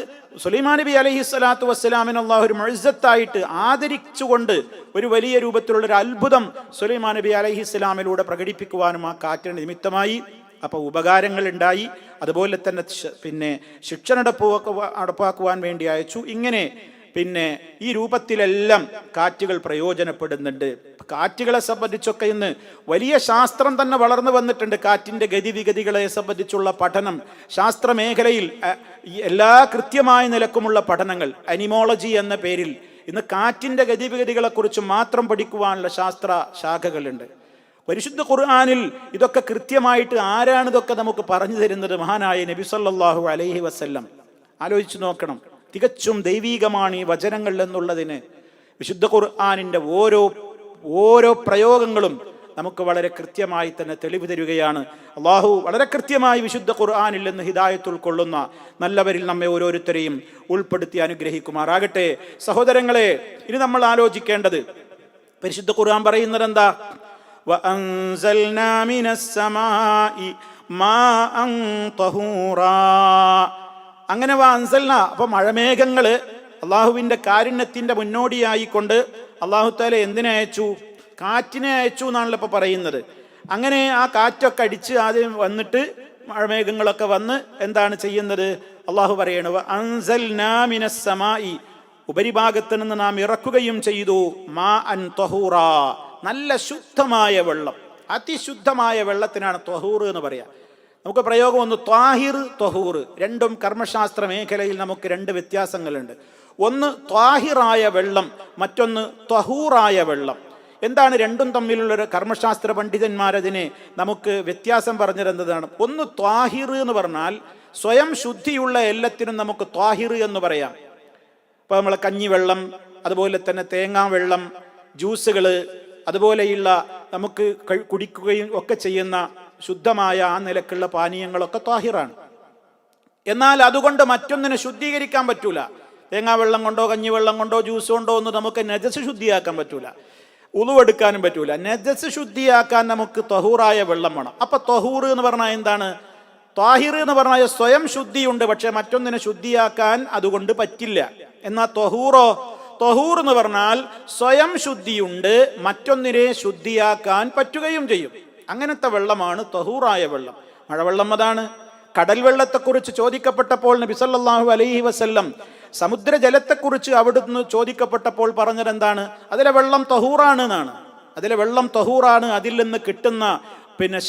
സുലൈമാൻ നബി അലൈഹിസ്സലാത്തു വസ്സലാമിന് അള്ളാഹു ഒരു മുഅ്ജിസത്തായിട്ട് ആദരിച്ചുകൊണ്ട് ഒരു വലിയ രൂപത്തിലുള്ള ഒരു അത്ഭുതം സുലൈമാൻ നബി അലൈഹിസ്സലാമിലൂടെ പ്രകടിപ്പിക്കുവാനും ആ കാറ്റിന് നിമിത്തമായി. അപ്പോൾ ഉപകാരങ്ങൾ ഉണ്ടായി. അതുപോലെ തന്നെ ശിക്ഷ നടപ്പാക്കുവാൻ വേണ്ടി അയച്ചു. ഇങ്ങനെ ഈ രൂപത്തിലെല്ലാം കാറ്റുകൾ പ്രയോജനപ്പെടുന്നുണ്ട്. കാറ്റുകളെ സംബന്ധിച്ചൊക്കെ ഇന്ന് വലിയ ശാസ്ത്രം തന്നെ വളർന്നു വന്നിട്ടുണ്ട്. കാറ്റിൻ്റെ ഗതിവിഗതികളെ സംബന്ധിച്ചുള്ള പഠനം, ശാസ്ത്രമേഖലയിൽ എല്ലാ കൃത്യമായ നിലക്കുമുള്ള പഠനങ്ങൾ, അനിമോളജി എന്ന പേരിൽ ഇന്ന് കാറ്റിൻ്റെ ഗതിവിഗതികളെക്കുറിച്ച് മാത്രം പഠിക്കുവാനുള്ള ശാസ്ത്ര ശാഖകളുണ്ട്. പരിശുദ്ധ ഖുർആനിൽ ഇതൊക്കെ കൃത്യമായിട്ട് ആരാണ് ഇതൊക്കെ നമുക്ക് പറഞ്ഞു തരുന്നത്? മഹാനായ നബി സല്ലല്ലാഹു അലൈഹി വസല്ലം. ആലോചിച്ച് നോക്കണം, തികച്ചും ദൈവീകമാണ് ഈ വചനങ്ങൾ എന്നുള്ളതിന് വിശുദ്ധ ഖുർആനിൻ്റെ ഓരോ പ്രയോഗങ്ങളും നമുക്ക് വളരെ കൃത്യമായി തന്നെ തെളിവ് തരികയാണ്. അള്ളാഹു വളരെ കൃത്യമായി വിശുദ്ധ ഖുർആനിൽ നിന്ന് ഹിദായത്ത് ഉൾക്കൊള്ളുന്ന നല്ലവരിൽ നമ്മെ ഓരോരുത്തരെയും ഉൾപ്പെടുത്തി അനുഗ്രഹിക്കുമാറാകട്ടെ. സഹോദരങ്ങളെ, ഇനി നമ്മൾ ആലോചിക്കേണ്ടത്, പരിശുദ്ധ ഖുർആൻ പറയുന്നത് എന്താ? വഅൻസൽനാ മിനസ്സമാഇ മാഅൻ തഹൂറാ. അങ്ങനെ വഅൻസൽനാ, അപ്പോൾ മഴമേഘങ്ങള് അള്ളാഹുവിൻ്റെ കാരുണ്യത്തിൻ്റെ മുന്നോടിയായിക്കൊണ്ട് അള്ളാഹു തആല എന്തിനെ അയച്ചു? കാറ്റിനെ അയച്ചു എന്നാണല്ലോ ഇപ്പോൾ പറയുന്നത്. അങ്ങനെ ആ കാറ്റൊക്കെ അടിച്ച് ആദ്യം വന്നിട്ട് മഴമേഘങ്ങളൊക്കെ വന്ന് എന്താണ് ചെയ്യുന്നത്? അള്ളാഹു പറയണത് അൻസൽനാ മിനസ്സമാഇ, ഉപരിഭാഗത്ത് നിന്ന് നാം ഇറക്കുകയും ചെയ്തു, മാ അൻ തഹൂറാ, നല്ല ശുദ്ധമായ വെള്ളം. അതിശുദ്ധമായ വെള്ളത്തിനാണ് ത്വഹൂർ എന്ന് പറയാം. നമുക്ക് പ്രയോഗം ഒന്ന് ത്വാഹിർ, ത്വഹൂർ, രണ്ടും കർമ്മശാസ്ത്ര മേഖലയിൽ നമുക്ക് 2 വ്യത്യാസങ്ങളുണ്ട്. ഒന്ന് ത്വാഹിറായ വെള്ളം, മറ്റൊന്ന് ത്വഹൂറായ വെള്ളം. എന്താണ് രണ്ടും തമ്മിലുള്ളൊരു? കർമ്മശാസ്ത്ര പണ്ഡിതന്മാരതിനെ നമുക്ക് വ്യത്യാസം പറഞ്ഞു തരുന്നതാണ്. ഒന്ന് ത്വാഹിർ എന്ന് പറഞ്ഞാൽ സ്വയം ശുദ്ധിയുള്ള എല്ലാത്തിനും നമുക്ക് ത്വാഹിർ എന്ന് പറയാം. ഇപ്പോൾ നമ്മളെ കഞ്ഞിവെള്ളം, അതുപോലെ തന്നെ തേങ്ങാ വെള്ളം, ജ്യൂസുകൾ, അതുപോലെയുള്ള നമുക്ക് കുടിക്കുകയും ഒക്കെ ചെയ്യുന്ന ശുദ്ധമായ ആ നിലക്കുള്ള പാനീയങ്ങളൊക്കെ ത്വാഹിറാണ്. എന്നാൽ അതുകൊണ്ട് മറ്റൊന്നിനെ ശുദ്ധീകരിക്കാൻ പറ്റൂല. തേങ്ങാ വെള്ളം കൊണ്ടോ കഞ്ഞിവെള്ളം കൊണ്ടോ ജ്യൂസ് കൊണ്ടോ ഒന്നും നമുക്ക് നജസ് ശുദ്ധിയാക്കാൻ പറ്റൂല, ഉളുവെടുക്കാനും പറ്റൂല. നജസ് ശുദ്ധിയാക്കാൻ നമുക്ക് ത്വഹൂറായ വെള്ളം വേണം. അപ്പൊ ത്വഹൂർ എന്ന് പറഞ്ഞാൽ എന്താണ്? ത്വാഹിർ എന്ന് പറഞ്ഞാൽ സ്വയം ശുദ്ധിയുണ്ട്, പക്ഷെ മറ്റൊന്നിനെ ശുദ്ധിയാക്കാൻ അതുകൊണ്ട് പറ്റില്ല. എന്നാൽ ത്വഹൂറോ? ത്വഹൂർ എന്ന് പറഞ്ഞാൽ സ്വയം ശുദ്ധിയുണ്ട്, മറ്റൊന്നിനെ ശുദ്ധിയാക്കാൻ പറ്റുകയും ചെയ്യും. അങ്ങനത്തെ വെള്ളമാണ് ത്വഹൂറായ വെള്ളം. മഴവെള്ളം അതാണ്. കടൽ വെള്ളത്തെക്കുറിച്ച് ചോദിക്കപ്പെട്ടപ്പോൾ നബി സല്ലല്ലാഹു അലൈഹി വസല്ലം സമുദ്രജലത്തെക്കുറിച്ച് അവിടുന്ന് ചോദിക്കപ്പെട്ടപ്പോൾ പറഞ്ഞത് എന്താണ്? അതിലെ വെള്ളം ത്വഹൂറാണ് എന്നാണ്. അതിലെ വെള്ളം ത്വഹൂറാണ്. അതിൽ നിന്ന് കിട്ടുന്ന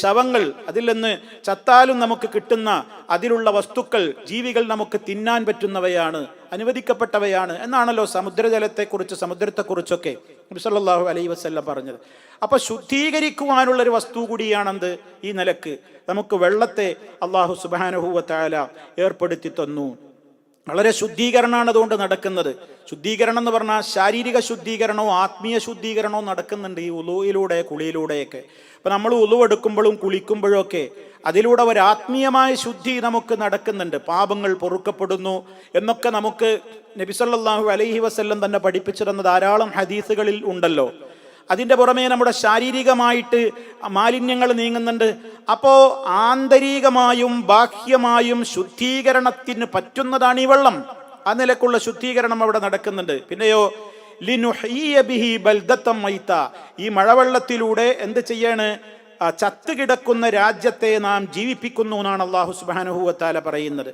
ശവങ്ങൾ, അതിൽ നിന്ന് ചത്താലും നമുക്ക് കിട്ടുന്ന അതിലുള്ള വസ്തുക്കൾ, ജീവികൾ നമുക്ക് തിന്നാൻ പറ്റുന്നവയാണ്, അനുവദിക്കപ്പെട്ടവയാണ് എന്നാണല്ലോ സമുദ്രജലത്തെക്കുറിച്ച്, സമുദ്രത്തെക്കുറിച്ചൊക്കെ നബി സല്ലല്ലാഹു അലൈഹി വസല്ലം പറഞ്ഞത്. അപ്പൊ ശുദ്ധീകരിക്കുവാനുള്ളൊരു വസ്തു കൂടിയാണെന്ത്? ഈ നിലക്ക് നമുക്ക് വെള്ളത്തെ അല്ലാഹു സുബ്ഹാനഹു വ തആല ഏർപ്പെടുത്തി തന്നു. വളരെ ശുദ്ധീകരണമാണ് അതുകൊണ്ട് നടക്കുന്നത്. ശുദ്ധീകരണം എന്ന് പറഞ്ഞാൽ ശാരീരിക ശുദ്ധീകരണവും ആത്മീയ ശുദ്ധീകരണവും നടക്കുന്നുണ്ട് ഈ ഉളുവിലൂടെ, കുളിയിലൂടെയൊക്കെ. ഇപ്പം നമ്മൾ ഉളുവെടുക്കുമ്പോഴും കുളിക്കുമ്പോഴും ഒക്കെ അതിലൂടെ ഒരു ആത്മീയമായ ശുദ്ധി നമുക്ക് നടക്കുന്നുണ്ട്. പാപങ്ങൾ പൊറുക്കപ്പെടുന്നു എന്നൊക്കെ നമുക്ക് നബി സല്ലല്ലാഹു അലൈഹി വസല്ലം തന്നെ പഠിപ്പിച്ചിരുന്ന ധാരാളം ഹദീസുകളിൽ ഉണ്ടല്ലോ. അതിൻ്റെ പുറമേ നമ്മുടെ ശാരീരികമായിട്ട് മാലിന്യങ്ങൾ നീങ്ങുന്നുണ്ട്. അപ്പോൾ ആന്തരികമായും ബാഹ്യമായും ശുദ്ധീകരണത്തിന് പറ്റുന്നതാണ് ഈ വെള്ളം. ആ നിലക്കുള്ള ശുദ്ധീകരണം അവിടെ നടക്കുന്നുണ്ട്. പിന്നെയോ ലിനുഹ്യിയ ബിഹി ബൽദത്തം മൈത, ഈ മഴവെള്ളത്തിലൂടെ എന്ത് ചെയ്യാണ്? ചത്തുകിടക്കുന്ന രാജ്യത്തെ നാം ജീവിപ്പിക്കുന്നു എന്നാണ് അല്ലാഹു സുബ്ഹാനഹു വ തആല പറയുന്നത്.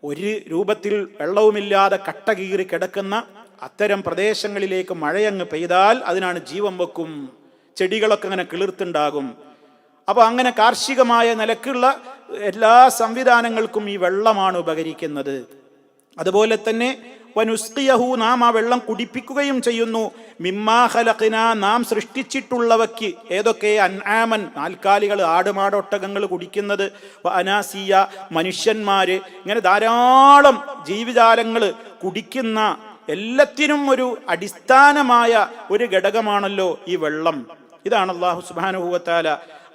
ഒരു രൂപത്തിൽ വെള്ളവുമില്ലാതെ കട്ടകീറി കിടക്കുന്ന അത്തരം പ്രദേശങ്ങളിലേക്ക് മഴയങ്ങ് പെയ്താൽ അതിനാണ് ജീവൻ വെക്കും, ചെടികളൊക്കെ അങ്ങനെ കിളിർത്തുണ്ടാകും. അപ്പോൾ അങ്ങനെ കാർഷികമായ നിലക്കുള്ള എല്ലാ സംവിധാനങ്ങൾക്കും ഈ വെള്ളമാണ് ഉപകരിക്കുന്നത്. അതുപോലെ തന്നെ വനുസ്ഖിയഹു, നാം ആ വെള്ളം കുടിപ്പിക്കുകയും ചെയ്യുന്നു. മിമ്മാ ഖലഖ്നാ, നാം സൃഷ്ടിച്ചിട്ടുള്ളവയ്ക്ക്. ഏതൊക്കെ? അൻആമൻ, നാൽക്കാലികൾ, ആടുമാടൊട്ടകങ്ങൾ കുടിക്കുന്നത്, അനാസിയ, മനുഷ്യന്മാര്, ഇങ്ങനെ ധാരാളം ജീവിജാലങ്ങൾ കുടിക്കുന്ന എല്ലാത്തിനും ഒരു അടിസ്ഥാനമായ ഒരു ഘടകമാണല്ലോ ഈ വെള്ളം. ഇതാണ് അല്ലാഹു സുബ്ഹാനഹു വ തആല.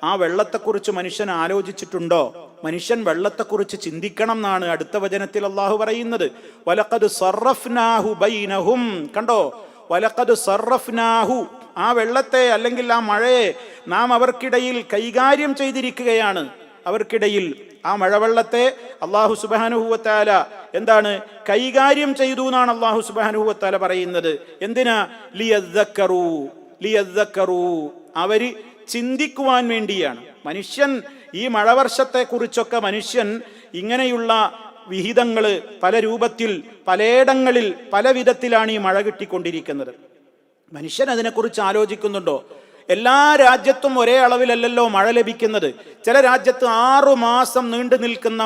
ആ വെള്ളത്തെക്കുറിച്ച് മനുഷ്യൻ ആലോചിച്ചിട്ടുണ്ടോ? മനുഷ്യൻ വെള്ളത്തെക്കുറിച്ച് ചിന്തിക്കണം എന്നാണ് അടുത്ത വചനത്തിൽ അല്ലാഹു പറയുന്നത്. വലഖദ് സറഫ്നാഹു ബൈനഹും, കണ്ടോ? വലഖദ് സറഫ്നാഹു, ആ വെള്ളത്തെ അല്ലെങ്കിൽ ആ മഴയെ നാം അവർക്കിടയിൽ കൈകാര്യം ചെയ്തിരിക്കുകയാണ്. അവർക്കിടയിൽ ആ മഴവെള്ളത്തെ അല്ലാഹു സുബ്ഹാനഹു വ തആല എന്താണ് കൈകാര്യം ചെയ്തു എന്നാണ് അല്ലാഹു സുബ്ഹാനഹു വ തആല പറയുന്നത്. എന്തിനാ? ലിയദ്ദക്കറൂ, അവര് ചിന്തിക്കുവാൻ വേണ്ടിയാണ്. മനുഷ്യൻ ഈ മഴവർഷത്തെ കുറിച്ചൊക്കെ മനുഷ്യൻ ഇങ്ങനെയുള്ള വിഹിതങ്ങൾ പല രൂപത്തിൽ പലയിടങ്ങളിൽ പല വിധത്തിലാണ് ഈ മഴ കിട്ടിക്കൊണ്ടിരിക്കുന്നത്. മനുഷ്യൻ അതിനെക്കുറിച്ച് ആലോചിക്കുന്നുണ്ടോ? എല്ലാ രാജ്യത്തും ഒരേ അളവിലല്ലല്ലോ മഴ ലഭിക്കുന്നത്. ചില രാജ്യത്ത് 6 മാസം നീണ്ടു നിൽക്കുന്ന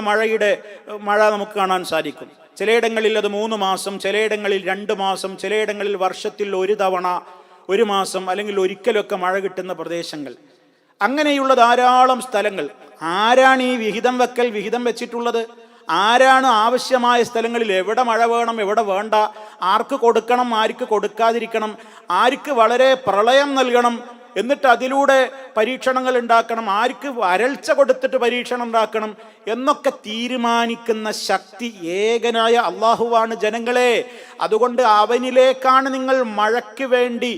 മഴ നമുക്ക് കാണാൻ സാധിക്കും. ചിലയിടങ്ങളിൽ അത് 3 മാസം, ചിലയിടങ്ങളിൽ 2 മാസം, ചിലയിടങ്ങളിൽ വർഷത്തിൽ 1 തവണ, 1 മാസം അല്ലെങ്കിൽ ഒരിക്കലൊക്കെ മഴ കിട്ടുന്ന പ്രദേശങ്ങൾ, അങ്ങനെയുള്ള ധാരാളം സ്ഥലങ്ങൾ. ആരാണ് ഈ വിഹിതം വെച്ചിട്ടുള്ളത്? ആരാണ് ആവശ്യമായ സ്ഥലങ്ങളിൽ എവിടെ മഴ വേണം, എവിടെ വേണ്ട, ആർക്ക് കൊടുക്കണം, ആർക്ക് കൊടുക്കാതിരിക്കണം, ആർക്ക് വളരെ പ്രളയം നൽകണം, എന്നിട്ട് അതിലൂടെ പരീക്ഷണങ്ങൾ ഉണ്ടാക്കണം, ആർക്ക് വരൾച്ച കൊടുത്തിട്ട് പരീക്ഷണം ഉണ്ടാക്കണം എന്നൊക്കെ തീരുമാനിക്കുന്ന ശക്തി ഏകനായ അള്ളാഹുവാണ് ജനങ്ങളെ. അതുകൊണ്ട് അവനിലേക്കാണ് നിങ്ങൾ മഴയ്ക്ക് വേണ്ടി,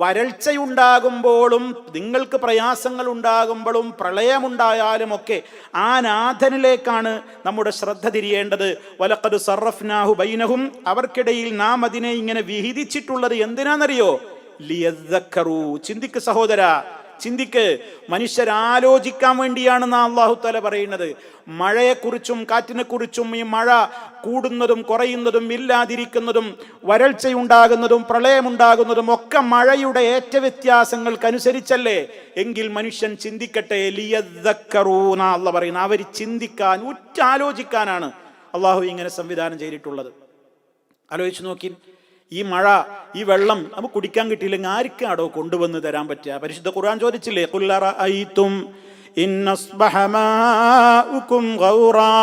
വരൾച്ചയുണ്ടാകുമ്പോഴും നിങ്ങൾക്ക് പ്രയാസങ്ങൾ ഉണ്ടാകുമ്പോഴും പ്രളയമുണ്ടായാലും ഒക്കെ ആ നാഥനിലേക്കാണ് നമ്മുടെ ശ്രദ്ധ തിരിയേണ്ടത്. വലഖദ് സറഫ്നാഹു ബൈനഹും, അവർക്കിടയിൽ നാം അതിനെ ഇങ്ങനെ വിഹിതിച്ചിട്ടുള്ളത് എന്തിനാണെന്നറിയോ? ലിയദ്ദക്കറൂ, ചിന്തിക്ക് സഹോദര, ചിന്തിക്ക്. മനുഷ്യരാലോചിക്കാൻ വേണ്ടിയാണെന്നാണ് അല്ലാഹു തആല പറയുന്നത്. മഴയെക്കുറിച്ചും കാറ്റിനെക്കുറിച്ചും, ഈ മഴ കൂടുന്നതും കുറയുന്നതും ഇല്ലാതിരിക്കുന്നതും വരൾച്ചയുണ്ടാകുന്നതും പ്രളയമുണ്ടാകുന്നതും ഒക്കെ മഴയുടെ ഏറ്റ വ്യത്യാസങ്ങൾക്കനുസരിച്ചല്ലേ? എങ്കിൽ മനുഷ്യൻ ചിന്തിക്കട്ടെ. ലിയദ്ദക്കറൂ എന്നാ അല്ലാഹു പറയുന്നത്. അവർ ചിന്തിക്കാൻ, ഉറ്റാലോചിക്കാനാണ് അല്ലാഹു ഇങ്ങനെ സംവിധാനം ചെയ്തിട്ടുള്ളത്. ആലോചിച്ച് നോക്കി, ഈ മഴ, ഈ വെള്ളം നമുക്ക് കുടിക്കാൻ കിട്ടിയില്ലെങ്കിൽ ആർക്കാടോ കൊണ്ടുവന്ന് തരാൻ പറ്റുക? പരിശുദ്ധ ഖുർആൻ ചോദിച്ചില്ലേ, ഖുൽ അറഅയ്തും ഇൻ അസ്ബഹ മാഉകും ഗൗറാ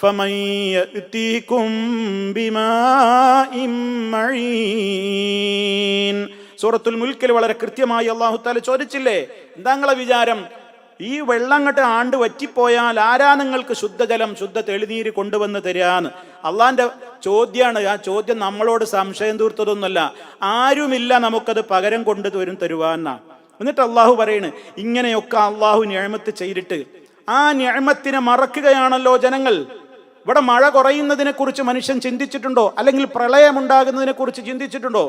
ഫമൻ യഅതീകും ബിമാഇൻ മഈൻ. സൂറത്തുൽ മുൽക്കിൽ വളരെ കൃത്യമായി അല്ലാഹു തആല ചോദിച്ചില്ലേ, എന്താ നിങ്ങളെ വിചാരം? ഈ വെള്ളം അങ്ങോട്ട് ആണ്ട് വറ്റിപ്പോയാൽ ആരാ നിങ്ങൾക്ക് ശുദ്ധജലം, ശുദ്ധ തെളിനീര് കൊണ്ടുവന്ന് തരാന്ന്? അള്ളാന്റെ ചോദ്യമാണ്. ആ ചോദ്യം നമ്മളോട് സംശയം തീർത്തതൊന്നുമല്ല. ആരുമില്ല നമുക്കത് പകരം തരുവാന്നാ. എന്നിട്ട് അള്ളാഹു പറയണ്, ഇങ്ങനെയൊക്കെ അള്ളാഹു നിഅമത്ത് ചെയ്തിട്ട് ആ നിഅമത്തിനെ മറക്കുകയാണല്ലോ ജനങ്ങൾ. ഇവിടെ മഴ കുറയുന്നതിനെ കുറിച്ച് മനുഷ്യൻ ചിന്തിച്ചിട്ടുണ്ടോ? അല്ലെങ്കിൽ പ്രളയമുണ്ടാകുന്നതിനെ കുറിച്ച് ചിന്തിച്ചിട്ടുണ്ടോ?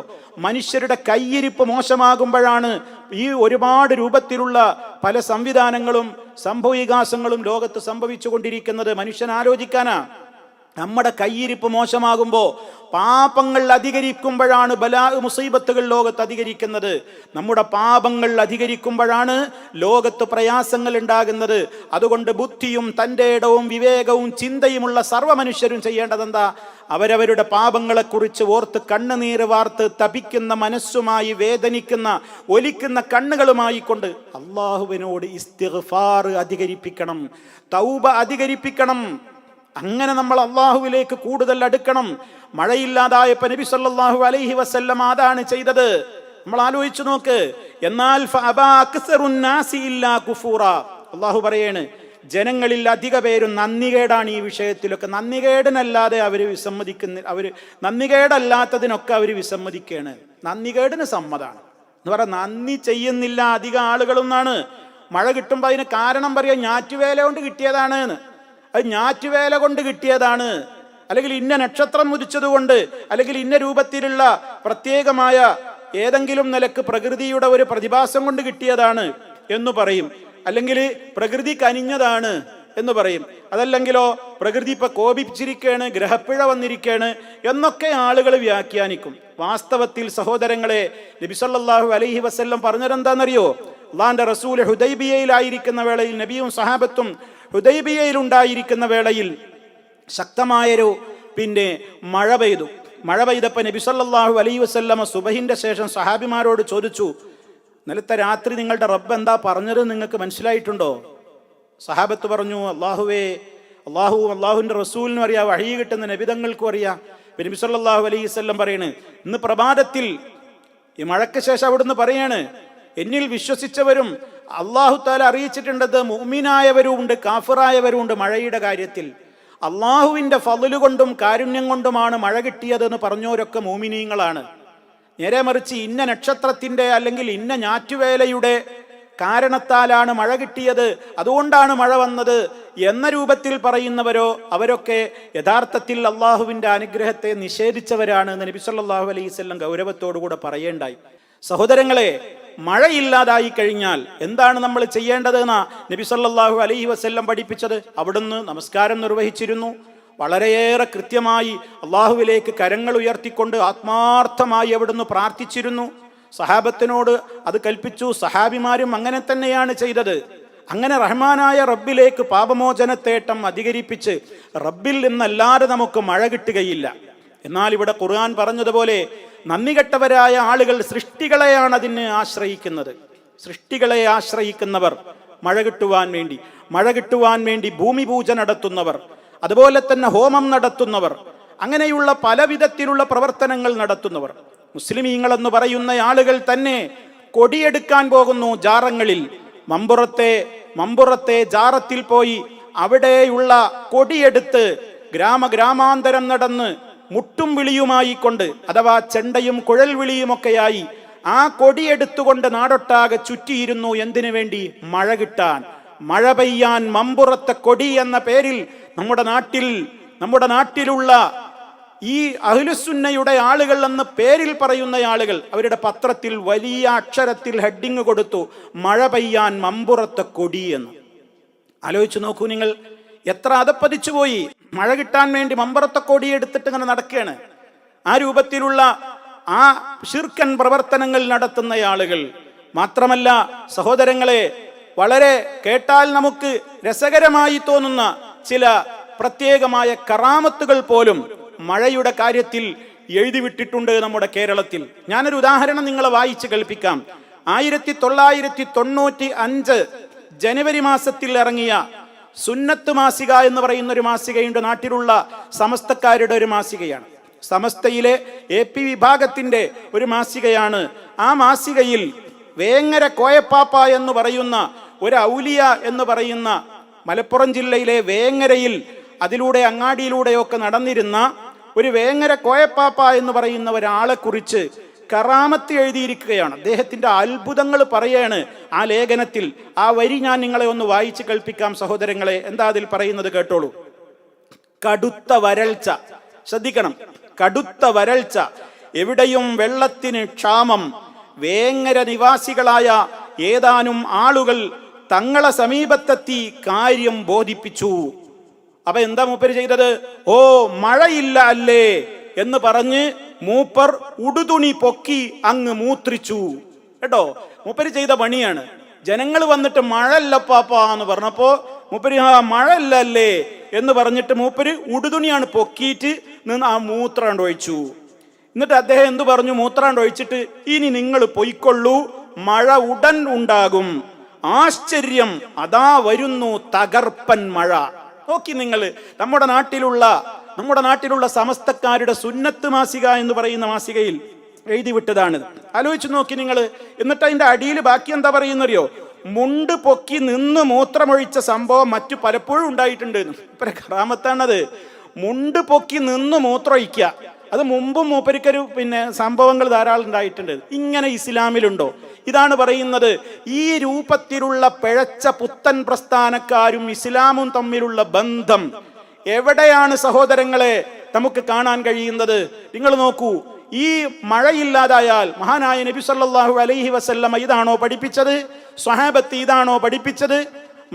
മനുഷ്യരുടെ കയ്യിരിപ്പ് മോശമാകുമ്പോഴാണ് ഈ ഒരുപാട് രൂപത്തിലുള്ള പല സംവിധാനങ്ങളും സംഭവവികാസങ്ങളും ലോകത്ത് സംഭവിച്ചു കൊണ്ടിരിക്കുന്നത്. മനുഷ്യൻ ആലോചിക്കാനാ. നമ്മുടെ കയ്യിരിപ്പ് മോശമാകുമ്പോൾ, പാപങ്ങൾ അധികരിക്കുമ്പോഴാണ് ബലാ മുസീബത്തുകൾ ലോകത്ത് അധികരിക്കുന്നത്. നമ്മുടെ പാപങ്ങൾ അധികരിക്കുമ്പോഴാണ് ലോകത്ത് പ്രയാസങ്ങൾ ഉണ്ടാകുന്നത്. അതുകൊണ്ട് ബുദ്ധിയും തൻ്റെ ഇടവും വിവേകവും ചിന്തയുമുള്ള സർവ്വ മനുഷ്യരും ചെയ്യേണ്ടതെന്താ? അവരവരുടെ പാപങ്ങളെക്കുറിച്ച് ഓർത്ത് കണ്ണുനീര് വാർത്ത് തപിക്കുന്ന മനസ്സുമായി, വേദനിക്കുന്ന ഒലിക്കുന്ന കണ്ണുകളുമായി കൊണ്ട് അള്ളാഹുവിനോട് ഇസ്തിഗ്ഫാർ അധികരിപ്പിക്കണം, തൗബ അധികരിപ്പിക്കണം. അങ്ങനെ നമ്മൾ അള്ളാഹുവിലേക്ക് കൂടുതൽ അടുക്കണം. മഴയില്ലാതായപ്പോൾ നബി സല്ലല്ലാഹു അലൈഹി വസല്ലം അതാണ് ചെയ്തത്. നമ്മൾ ആലോചിച്ചു നോക്ക്. എന്നാൽ അള്ളാഹു പറയാണ്, ജനങ്ങളിൽ അധിക പേരും നന്ദികേടാണ് ഈ വിഷയത്തിലൊക്കെ. നന്ദികേടിനല്ലാതെ അവർ നന്ദികേടല്ലാത്തതിനൊക്കെ അവർ വിസമ്മതിക്കുകയാണ്. നന്ദികേടിന് സമ്മതാണ് എന്ന് പറയാം. നന്ദി ചെയ്യുന്നില്ല അധിക ആളുകളെന്നാണ്. മഴ കിട്ടുമ്പോൾ അതിന് കാരണം പറയാം, ഞാറ്റുവേല കൊണ്ട് കിട്ടിയതാണ്. അത് ഞാറ്റുവേല കൊണ്ട് കിട്ടിയതാണ്. അല്ലെങ്കിൽ ഇന്ന നക്ഷത്രം ഉദിച്ചതുകൊണ്ട്, അല്ലെങ്കിൽ ഇന്ന രൂപത്തിലുള്ള പ്രത്യേകമായ ഏതെങ്കിലും നിലക്ക് പ്രകൃതിയുടെ ഒരു പ്രതിഭാസം കൊണ്ട് കിട്ടിയതാണ് എന്ന് പറയും. അല്ലെങ്കിൽ പ്രകൃതി കനിഞ്ഞതാണ് എന്ന് പറയും. അതല്ലെങ്കിലോ പ്രകൃതി ഇപ്പൊ കോപിച്ചിരിക്കുകയാണ്, ഗ്രഹപ്പിഴ വന്നിരിക്കുകയാണ് എന്നൊക്കെ ആളുകൾ വ്യാഖ്യാനിക്കും. വാസ്തവത്തിൽ സഹോദരങ്ങളെ, നബി സല്ലല്ലാഹു അലൈഹി വസല്ലം പറഞ്ഞതെന്താണെന്നറിയോ? അള്ളാന്റെ റസൂൽ ഹുദൈബിയയിലായിരിക്കുന്ന വേളയിൽ, നബിയും സഹാബത്തും ഹുദൈബിയയിൽ ഉണ്ടായിരിക്കുന്ന വേളയിൽ ശക്തമായൊരു മഴ പെയ്തു. മഴ പെയ്തപ്പോൾ നബി സല്ലല്ലാഹു അലൈഹി വസല്ലമ സുബഹിന്റെ ശേഷം സഹാബിമാരോട് ചോദിച്ചു, ഇന്നലത്തെ രാത്രി നിങ്ങളുടെ റബ്ബ് എന്താ പറഞ്ഞത് നിങ്ങൾക്ക് മനസ്സിലായിട്ടുണ്ടോ? സഹാബത്ത് പറഞ്ഞു, അള്ളാഹുവിന്റെ റസൂലിനും അറിയാം, വഹി കിട്ടുന്ന നബിതങ്ങൾക്കും അറിയാം. നബി സല്ലല്ലാഹു അലൈഹി വസല്ലം പറയാണ്, ഇന്ന് പ്രഭാതത്തിൽ ഈ മഴയ്ക്ക് ശേഷം അവിടുന്ന് പറയാണ്, എന്നിൽ വിശ്വസിച്ചവരും അള്ളാഹു തആല അറിയിച്ചിട്ടുണ്ടത് മുഅ്മിനായവരും ഉണ്ട്, കാഫിറായവരും ഉണ്ട്. മഴയുടെ കാര്യത്തിൽ അള്ളാഹുവിന്റെ ഫളല് കൊണ്ടും കാരുണ്യം കൊണ്ടുമാണ് മഴ കിട്ടിയതെന്ന് പറഞ്ഞവരൊക്കെ മുഅ്മിനീങ്ങളാണ്. നേരെ മറിച്ച് ഇന്ന നക്ഷത്രത്തിന്റെ അല്ലെങ്കിൽ ഇന്ന ഞാറ്റുവേലയുടെ കാരണത്താലാണ് മഴ കിട്ടിയത്, അതുകൊണ്ടാണ് മഴ വന്നത് എന്ന രൂപത്തിൽ പറയുന്നവരോ അവരൊക്കെ യഥാർത്ഥത്തിൽ അള്ളാഹുവിന്റെ അനുഗ്രഹത്തെ നിഷേധിച്ചവരാണ് എന്ന് നബി സല്ലല്ലാഹു അലൈഹി വസല്ലം ഗൗരവത്തോടുകൂടെ പറയേണ്ടായി. സഹോദരങ്ങളെ, മഴയില്ലാതായി കഴിഞ്ഞാൽ എന്താണ് നമ്മൾ ചെയ്യേണ്ടത് എന്നാ നബി സല്ലല്ലാഹു അലൈഹി വസല്ലം പഠിപ്പിച്ചത്? അവിടുന്ന് നമസ്കാരം നിർവഹിച്ചിരുന്നു. വളരെയേറെ കൃത്യമായി അള്ളാഹുവിലേക്ക് കരങ്ങൾ ഉയർത്തിക്കൊണ്ട് ആത്മാർത്ഥമായി അവിടുന്ന് പ്രാർത്ഥിച്ചിരുന്നു. സഹാബത്തിനോട് അത് കൽപ്പിച്ചു. സഹാബിമാരും അങ്ങനെ തന്നെയാണ് ചെയ്തത്. അങ്ങനെ റഹ്മാനായ റബ്ബിലേക്ക് പാപമോചനത്തേട്ടം അധികരിപ്പിച്ച് റബ്ബിൽ നിന്നല്ലാതെ നമുക്ക് മഴ കിട്ടുകയില്ല. എന്നാൽ ഇവിടെ ഖുർആൻ പറഞ്ഞതുപോലെ നന്ദികെട്ടവരായ ആളുകൾ സൃഷ്ടികളെയാണ് അതിന് ആശ്രയിക്കുന്നത്. സൃഷ്ടികളെ ആശ്രയിക്കുന്നവർ, മഴ കിട്ടുവാൻ വേണ്ടി ഭൂമി പൂജ നടത്തുന്നവർ, അതുപോലെ തന്നെ ഹോമം നടത്തുന്നവർ, അങ്ങനെയുള്ള പല വിധത്തിലുള്ള പ്രവർത്തനങ്ങൾ നടത്തുന്നവർ. മുസ്ലിമീങ്ങളെന്ന് പറയുന്ന ആളുകൾ തന്നെ കൊടിയെടുക്കാൻ പോകുന്നു ജാറങ്ങളിൽ. മമ്പുറത്തെ ജാറത്തിൽ പോയി അവിടെയുള്ള കൊടിയെടുത്ത് ഗ്രാമാന്തരം നടന്ന് മുട്ടും വിളിയുമായി കൊണ്ട്, അഥവാ ചെണ്ടയും കുഴൽ വിളിയുമൊക്കെയായി ആ കൊടിയെടുത്തുകൊണ്ട് നാടൊട്ടാകെ ചുറ്റിയിരുന്നു. എന്തിനു വേണ്ടി? മഴ കിട്ടാൻ, മഴ പെയ്യാൻ. മമ്പുറത്തെ കൊടി എന്ന പേരിൽ നമ്മുടെ നാട്ടിലുള്ള ഈ അഹ്ലുസുന്നയുടെ ആളുകൾ എന്ന് പേരിൽ പറയുന്ന ആളുകൾ അവരുടെ പത്രത്തിൽ വലിയ അക്ഷരത്തിൽ ഹെഡിങ് കൊടുത്തു, മഴ പെയ്യാൻ മമ്പുറത്തെ കൊടി എന്ന്. ആലോചിച്ചു നോക്കൂ നിങ്ങൾ, എത്ര അതപ്പതിച്ചു പോയി. മഴ കിട്ടാൻ വേണ്ടി മമ്പുറത്തെ കൊടി എടുത്തിട്ട് ഇങ്ങനെ നടക്കുകയാണ്. ആ രൂപത്തിലുള്ള ആ ശിർക്കൻ പ്രവർത്തനങ്ങൾ നടത്തുന്ന ആളുകൾ. മാത്രമല്ല സഹോദരങ്ങളെ, വളരെ കേട്ടാൽ നമുക്ക് രസകരമായി തോന്നുന്ന ചില പ്രത്യേകമായ കറാമത്തുകൾ പോലും മഴയുടെ കാര്യത്തിൽ എഴുതിവിട്ടിട്ടുണ്ട് നമ്മുടെ കേരളത്തിൽ. ഞാനൊരു ഉദാഹരണം നിങ്ങളെ വായിച്ച് കേൾപ്പിക്കാം. 1995 ജനുവരി മാസത്തിൽ ഇറങ്ങിയ സുന്നത്ത് മാസിക എന്ന് പറയുന്ന ഒരു മാസികയുണ്ട്. നാട്ടിലുള്ള സമസ്തക്കാരുടെ ഒരു മാസികയാണ്. സമസ്തയിലെ AP വിഭാഗത്തിന്റെ ഒരു മാസികയാണ്. ആ മാസികയിൽ വേങ്ങര കോയപ്പാപ്പ എന്ന് പറയുന്ന ഒരു ഔലിയ എന്ന് പറയുന്ന മലപ്പുറം ജില്ലയിലെ വേങ്ങരയിൽ അതിലൂടെ അങ്ങാടിയിലൂടെയൊക്കെ നടന്നിരുന്ന ഒരു വേങ്ങര കോയപ്പാപ്പ എന്ന് പറയുന്ന ഒരാളെ കുറിച്ച് കറാമത്ത് എഴുതിയിരിക്കുകയാണ്. അദ്ദേഹത്തിന്റെ അത്ഭുതങ്ങൾ പറയാണ് ആ ലേഖനത്തിൽ. ആ വരി ഞാൻ നിങ്ങളെ ഒന്ന് വായിച്ച് കേൾപ്പിക്കാം സഹോദരങ്ങളെ. എന്താ അതിൽ പറയുന്നത് കേട്ടോളൂ. കടുത്ത വരൾച്ച, ശ്രദ്ധിക്കണം, കടുത്ത വരൾച്ച, എവിടെയും വെള്ളത്തിന് ക്ഷാമം. വേങ്ങര നിവാസികളായ ഏതാനും ആളുകൾ തങ്ങളെ സമീപത്തെത്തി കാര്യം ബോധിപ്പിച്ചു. അപ്പൊ എന്താ മൂപ്പര് ചെയ്തത്? ഓ, മഴയില്ല അല്ലേ എന്ന് പറഞ്ഞ് മൂപ്പർ ഉടുതുണി പൊക്കി അങ്ങ് മൂത്രിച്ചു. കേട്ടോ, മൂപ്പര് ചെയ്ത പണിയാണ്. ജനങ്ങൾ വന്നിട്ട് മഴല്ല പാപ്പാ എന്ന് പറഞ്ഞപ്പോ മൂപ്പര് മഴയില്ല അല്ലേ എന്ന് പറഞ്ഞിട്ട് മൂപ്പര് ഉടുതുണിയാണ് പൊക്കിയിട്ട് നിന്ന് ആ മൂത്രാണ്ട് ഒഴിച്ചു. എന്നിട്ട് അദ്ദേഹം എന്തു പറഞ്ഞു? മൂത്രാണ്ട് ഒഴിച്ചിട്ട് ഇനി നിങ്ങൾ പൊയ്ക്കൊള്ളൂ, മഴ ഉടൻ ഉണ്ടാകും. ആശ്ചര്യം, അതാ വരുന്നു തകർപ്പൻ മഴ. നോക്കി നിങ്ങൾ, നമ്മുടെ നാട്ടിലുള്ള സമസ്തക്കാരുടെ സുന്നത്ത് മാസിക എന്ന് പറയുന്ന മാസികയിൽ എഴുതി വിട്ടതാണ്. ആലോചിച്ച് നോക്കി നിങ്ങൾ. എന്നിട്ട് അതിന്റെ അടിയിൽ ബാക്കി എന്താ പറയുന്നറിയോ? മുണ്ട് പൊക്കി നിന്ന് മൂത്രമൊഴിച്ച സംഭവം മറ്റു പലപ്പോഴും ഉണ്ടായിട്ടുണ്ട്. കറാമത്താണത്. മുണ്ട് പൊക്കി നിന്ന് മൂത്രമൊഴിക്കുക. അത് മുമ്പും മൂപ്പരിക്കൊരു സംഭവങ്ങൾ ധാരാളം ഉണ്ടായിട്ടുണ്ട്. ഇങ്ങനെ ഇസ്ലാമിലുണ്ടോ? ഇതാണ് പറയുന്നത്. ഈ രൂപത്തിലുള്ള പിഴച്ച പുത്തൻ പ്രസ്ഥാനക്കാരും ഇസ്ലാമും തമ്മിലുള്ള ബന്ധം എവിടെയാണ് സഹോദരങ്ങളെ നമുക്ക് കാണാൻ കഴിയുന്നത്? നിങ്ങൾ നോക്കൂ, ഈ മഴയില്ലാതായാൽ മഹാനായ നബി സല്ലല്ലാഹു അലൈഹി വസല്ലമ ഇതാണോ പഠിപ്പിച്ചത്? സ്വഹാബത്ത് ഇതാണോ പഠിപ്പിച്ചത്?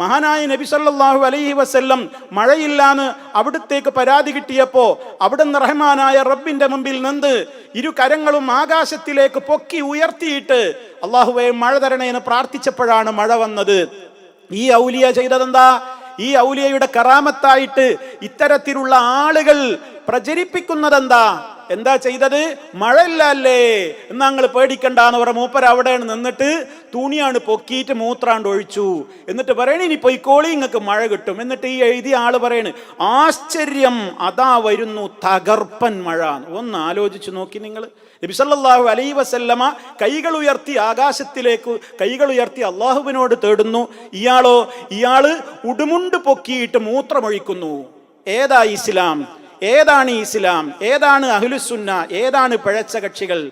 മഹാനായ നബി സല്ലല്ലാഹു അലൈഹി വസല്ലം മഴയില്ലാന്ന് അവിടത്തേക്ക് പരാതി കിട്ടിയപ്പോ അവിടുന്ന് റഹ്മാനായ റബ്ബിന്റെ മുമ്പിൽ നിന്ന് ഇരു കരങ്ങളും ആകാശത്തിലേക്ക് പൊക്കി ഉയർത്തിയിട്ട് അല്ലാഹുവേ മഴ തരണേന്ന് പ്രാർത്ഥിച്ചപ്പോഴാണ് മഴ വന്നത്. ഈ ഔലിയ ചെയ്തതെന്താ? ഈ ഔലിയയുടെ കറാമത്തായിട്ട് ഇത്തരത്തിലുള്ള ആളുകൾ പ്രചരിപ്പിക്കുന്നതെന്താ? എന്താ ചെയ്തത്? മഴയില്ലല്ലേ എന്നാ നിങ്ങൾ പേടിക്കണ്ടെന്ന് പറ. മൂപ്പർ അവിടെയാണ് നിന്നിട്ട് തുണിയാണ് പൊക്കിയിട്ട് മൂത്രാണ്ട് ഒഴിച്ചു. എന്നിട്ട് പറയണ ഇനി പൊയ്ക്കോളി, നിങ്ങൾക്ക് മഴ കിട്ടും. എന്നിട്ട് ഈ എഴുതിയ ആള് പറയണ് ആശ്ചര്യം, അതാ വരുന്നു തകർപ്പൻ മഴ. ഒന്ന് ആലോചിച്ചു നോക്കി നിങ്ങൾ. നബി സല്ലല്ലാഹു അലൈഹി വസല്ലമ കൈകൾ ഉയർത്തി ആകാശത്തിലേക്ക് കൈകൾ ഉയർത്തി അള്ളാഹുവിനോട് തേടുന്നു. ഇയാള് ഉടുമുണ്ട് പൊക്കിയിട്ട് മൂത്രമൊഴിക്കുന്നു. ഏതാ ഇസ്ലാം? ഏതാണ് ഇസ്ലാം? ഏതാണ് അഹ്ലുസുന്ന? ഏതാണ് പിഴച്ച കക്ഷികൾ?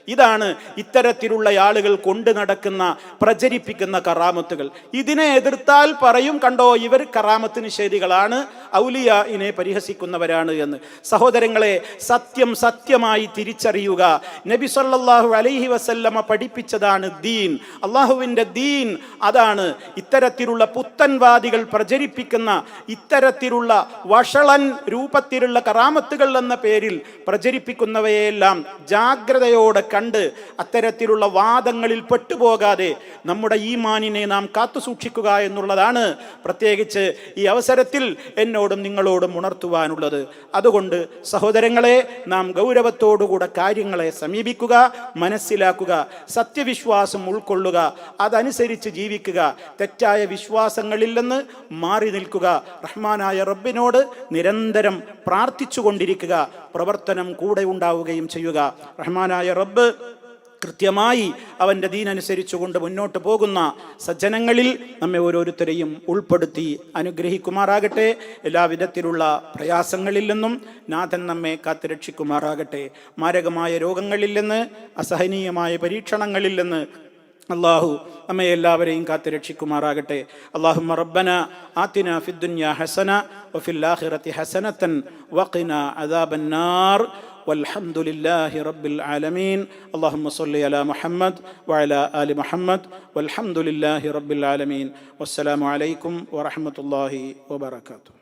ഇതാണ് ഇത്തരത്തിലുള്ള ആളുകൾ കൊണ്ടു നടക്കുന്ന പ്രചരിപ്പിക്കുന്ന കറാമത്തുകൾ. ഇതിനെ എതിർത്താൽ പറയും കണ്ടോ ഇവർ കറാമത്ത് നിഷേധികളാണ്, ഔലിയാഇനെ പരിഹസിക്കുന്നവരാണ് എന്ന്. സഹോദരങ്ങളെ, സത്യം സത്യമായി തിരിച്ചറിയുക. നബി സല്ലല്ലാഹു അലൈഹി വസല്ലമ പഠിപ്പിച്ചതാണ് ദീൻ, അള്ളാഹുവിൻ്റെ ദീൻ. അതാണ് ഇത്തരത്തിലുള്ള പുത്തൻവാദികൾ പ്രചരിപ്പിക്കുന്ന ഇത്തരത്തിലുള്ള വഷളൻ രൂപത്തിലുള്ള കറാമത്തുകൾ എന്ന പേരിൽ പ്രചരിപ്പിക്കുന്നവയെല്ലാം ജാഗ്രതയോടെ കണ്ട് അത്തരത്തിലുള്ള വാദങ്ങളിൽ പെട്ടുപോകാതെ നമ്മുടെ ഈമാനിനെ നാം കാത്തു സൂക്ഷിക്കുക എന്നുള്ളതാണ് പ്രത്യേകിച്ച് ഈ അവസരത്തിൽ എന്നോടും നിങ്ങളോടും ഉണർത്തുവാനുള്ളത്. അതുകൊണ്ട് സഹോദരങ്ങളെ, നാം ഗൗരവത്തോടുകൂടെ കാര്യങ്ങളെ സമീപിക്കുക, മനസ്സിലാക്കുക, സത്യവിശ്വാസം ഉൾക്കൊള്ളുക, അതനുസരിച്ച് ജീവിക്കുക, തെറ്റായ വിശ്വാസങ്ങളിൽ നിന്ന് മാറി നിൽക്കുക, റഹ്മാനായ റബ്ബിനോട് നിരന്തരം പ്രാർത്ഥിച്ചു കൊണ്ടിരിക്കുക, പ്രവർത്തനം കൂടെ ഉണ്ടാവുകയും ചെയ്യുക. റഹ്മാനായ റബ്ബ് കൃത്യമായി അവൻ്റെ ദീനനുസരിച്ചുകൊണ്ട് മുന്നോട്ട് പോകുന്ന സജ്ജനങ്ങളിൽ നമ്മെ ഓരോരുത്തരെയും ഉൾപ്പെടുത്തി അനുഗ്രഹിക്കുമാറാകട്ടെ. എല്ലാവിധത്തിലുള്ള പ്രയാസങ്ങളിൽ നിന്നും നാഥൻ നമ്മെ കാത്തുരക്ഷിക്കുമാറാകട്ടെ. മാരകമായ രോഗങ്ങളിൽ നിന്ന്, അസഹനീയമായ പരീക്ഷണങ്ങളിൽ നിന്ന് അല്ലാഹു നമ്മെ എല്ലാവരെയും കാത്തുരക്ഷിക്കുമാറാകട്ടെ. അല്ലാഹുമ്മ റബ്ബന ആതിന ഫിദ്ദുനിയ ഹസന വഫിൽ ആഖിറതി ഹസനതൻ വഖിനാ അദാബന്നാർ والحمد لله رب العالمين. اللهم صل على محمد وعلى آل محمد والحمد لله رب العالمين. والسلام عليكم ورحمة الله وبركاته.